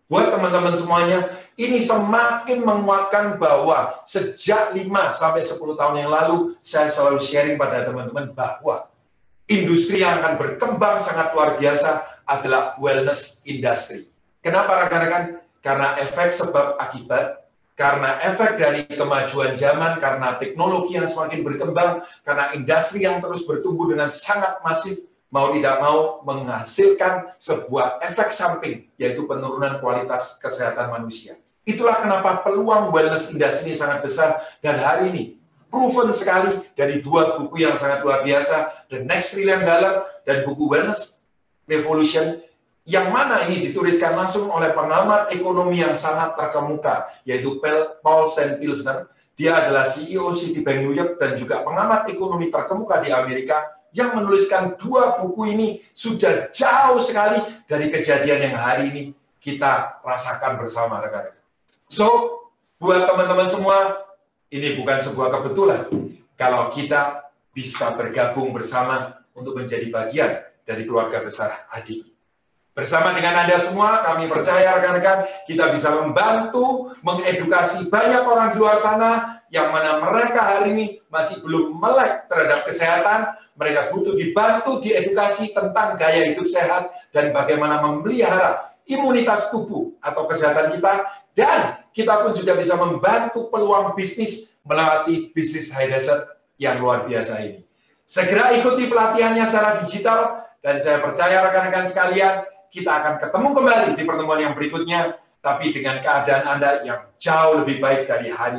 A: Buat teman-teman semuanya, ini semakin menguatkan bahwa sejak 5-10 tahun yang lalu, saya selalu sharing pada teman-teman bahwa industri yang akan berkembang sangat luar biasa adalah wellness industry. Kenapa rekan-rekan? Karena efek sebab akibat, karena efek dari kemajuan zaman, karena teknologi yang semakin berkembang, karena industri yang terus bertumbuh dengan sangat masif, mau tidak mau menghasilkan sebuah efek samping, yaitu penurunan kualitas kesehatan manusia. Itulah kenapa peluang wellness industry ini sangat besar, dan hari ini proven sekali dari 2 buku yang sangat luar biasa, The Next Trillion Dollar dan buku Wellness Revolution, yang mana ini dituliskan langsung oleh pengamat ekonomi yang sangat terkemuka, yaitu Paul Pilsner. Dia adalah CEO Citibank New York dan juga pengamat ekonomi terkemuka di Amerika, yang menuliskan 2 buku ini sudah jauh sekali dari kejadian yang hari ini kita rasakan bersama rekan-rekan. So, buat teman-teman semua, ini bukan sebuah kebetulan kalau kita bisa bergabung bersama untuk menjadi bagian dari keluarga besar HD. Bersama dengan Anda semua, kami percaya rekan-rekan, kita bisa membantu, mengedukasi banyak orang di luar sana, yang mana mereka hari ini masih belum melek terhadap kesehatan. Mereka butuh dibantu, diedukasi tentang gaya hidup sehat, dan bagaimana memelihara imunitas tubuh atau kesehatan kita, dan kita pun juga bisa membantu peluang bisnis melalui bisnis high desert yang luar biasa ini. Segera ikuti pelatihannya secara digital, dan saya percaya rekan-rekan sekalian, kita akan ketemu kembali di pertemuan yang berikutnya, tapi dengan keadaan Anda yang jauh lebih baik dari hari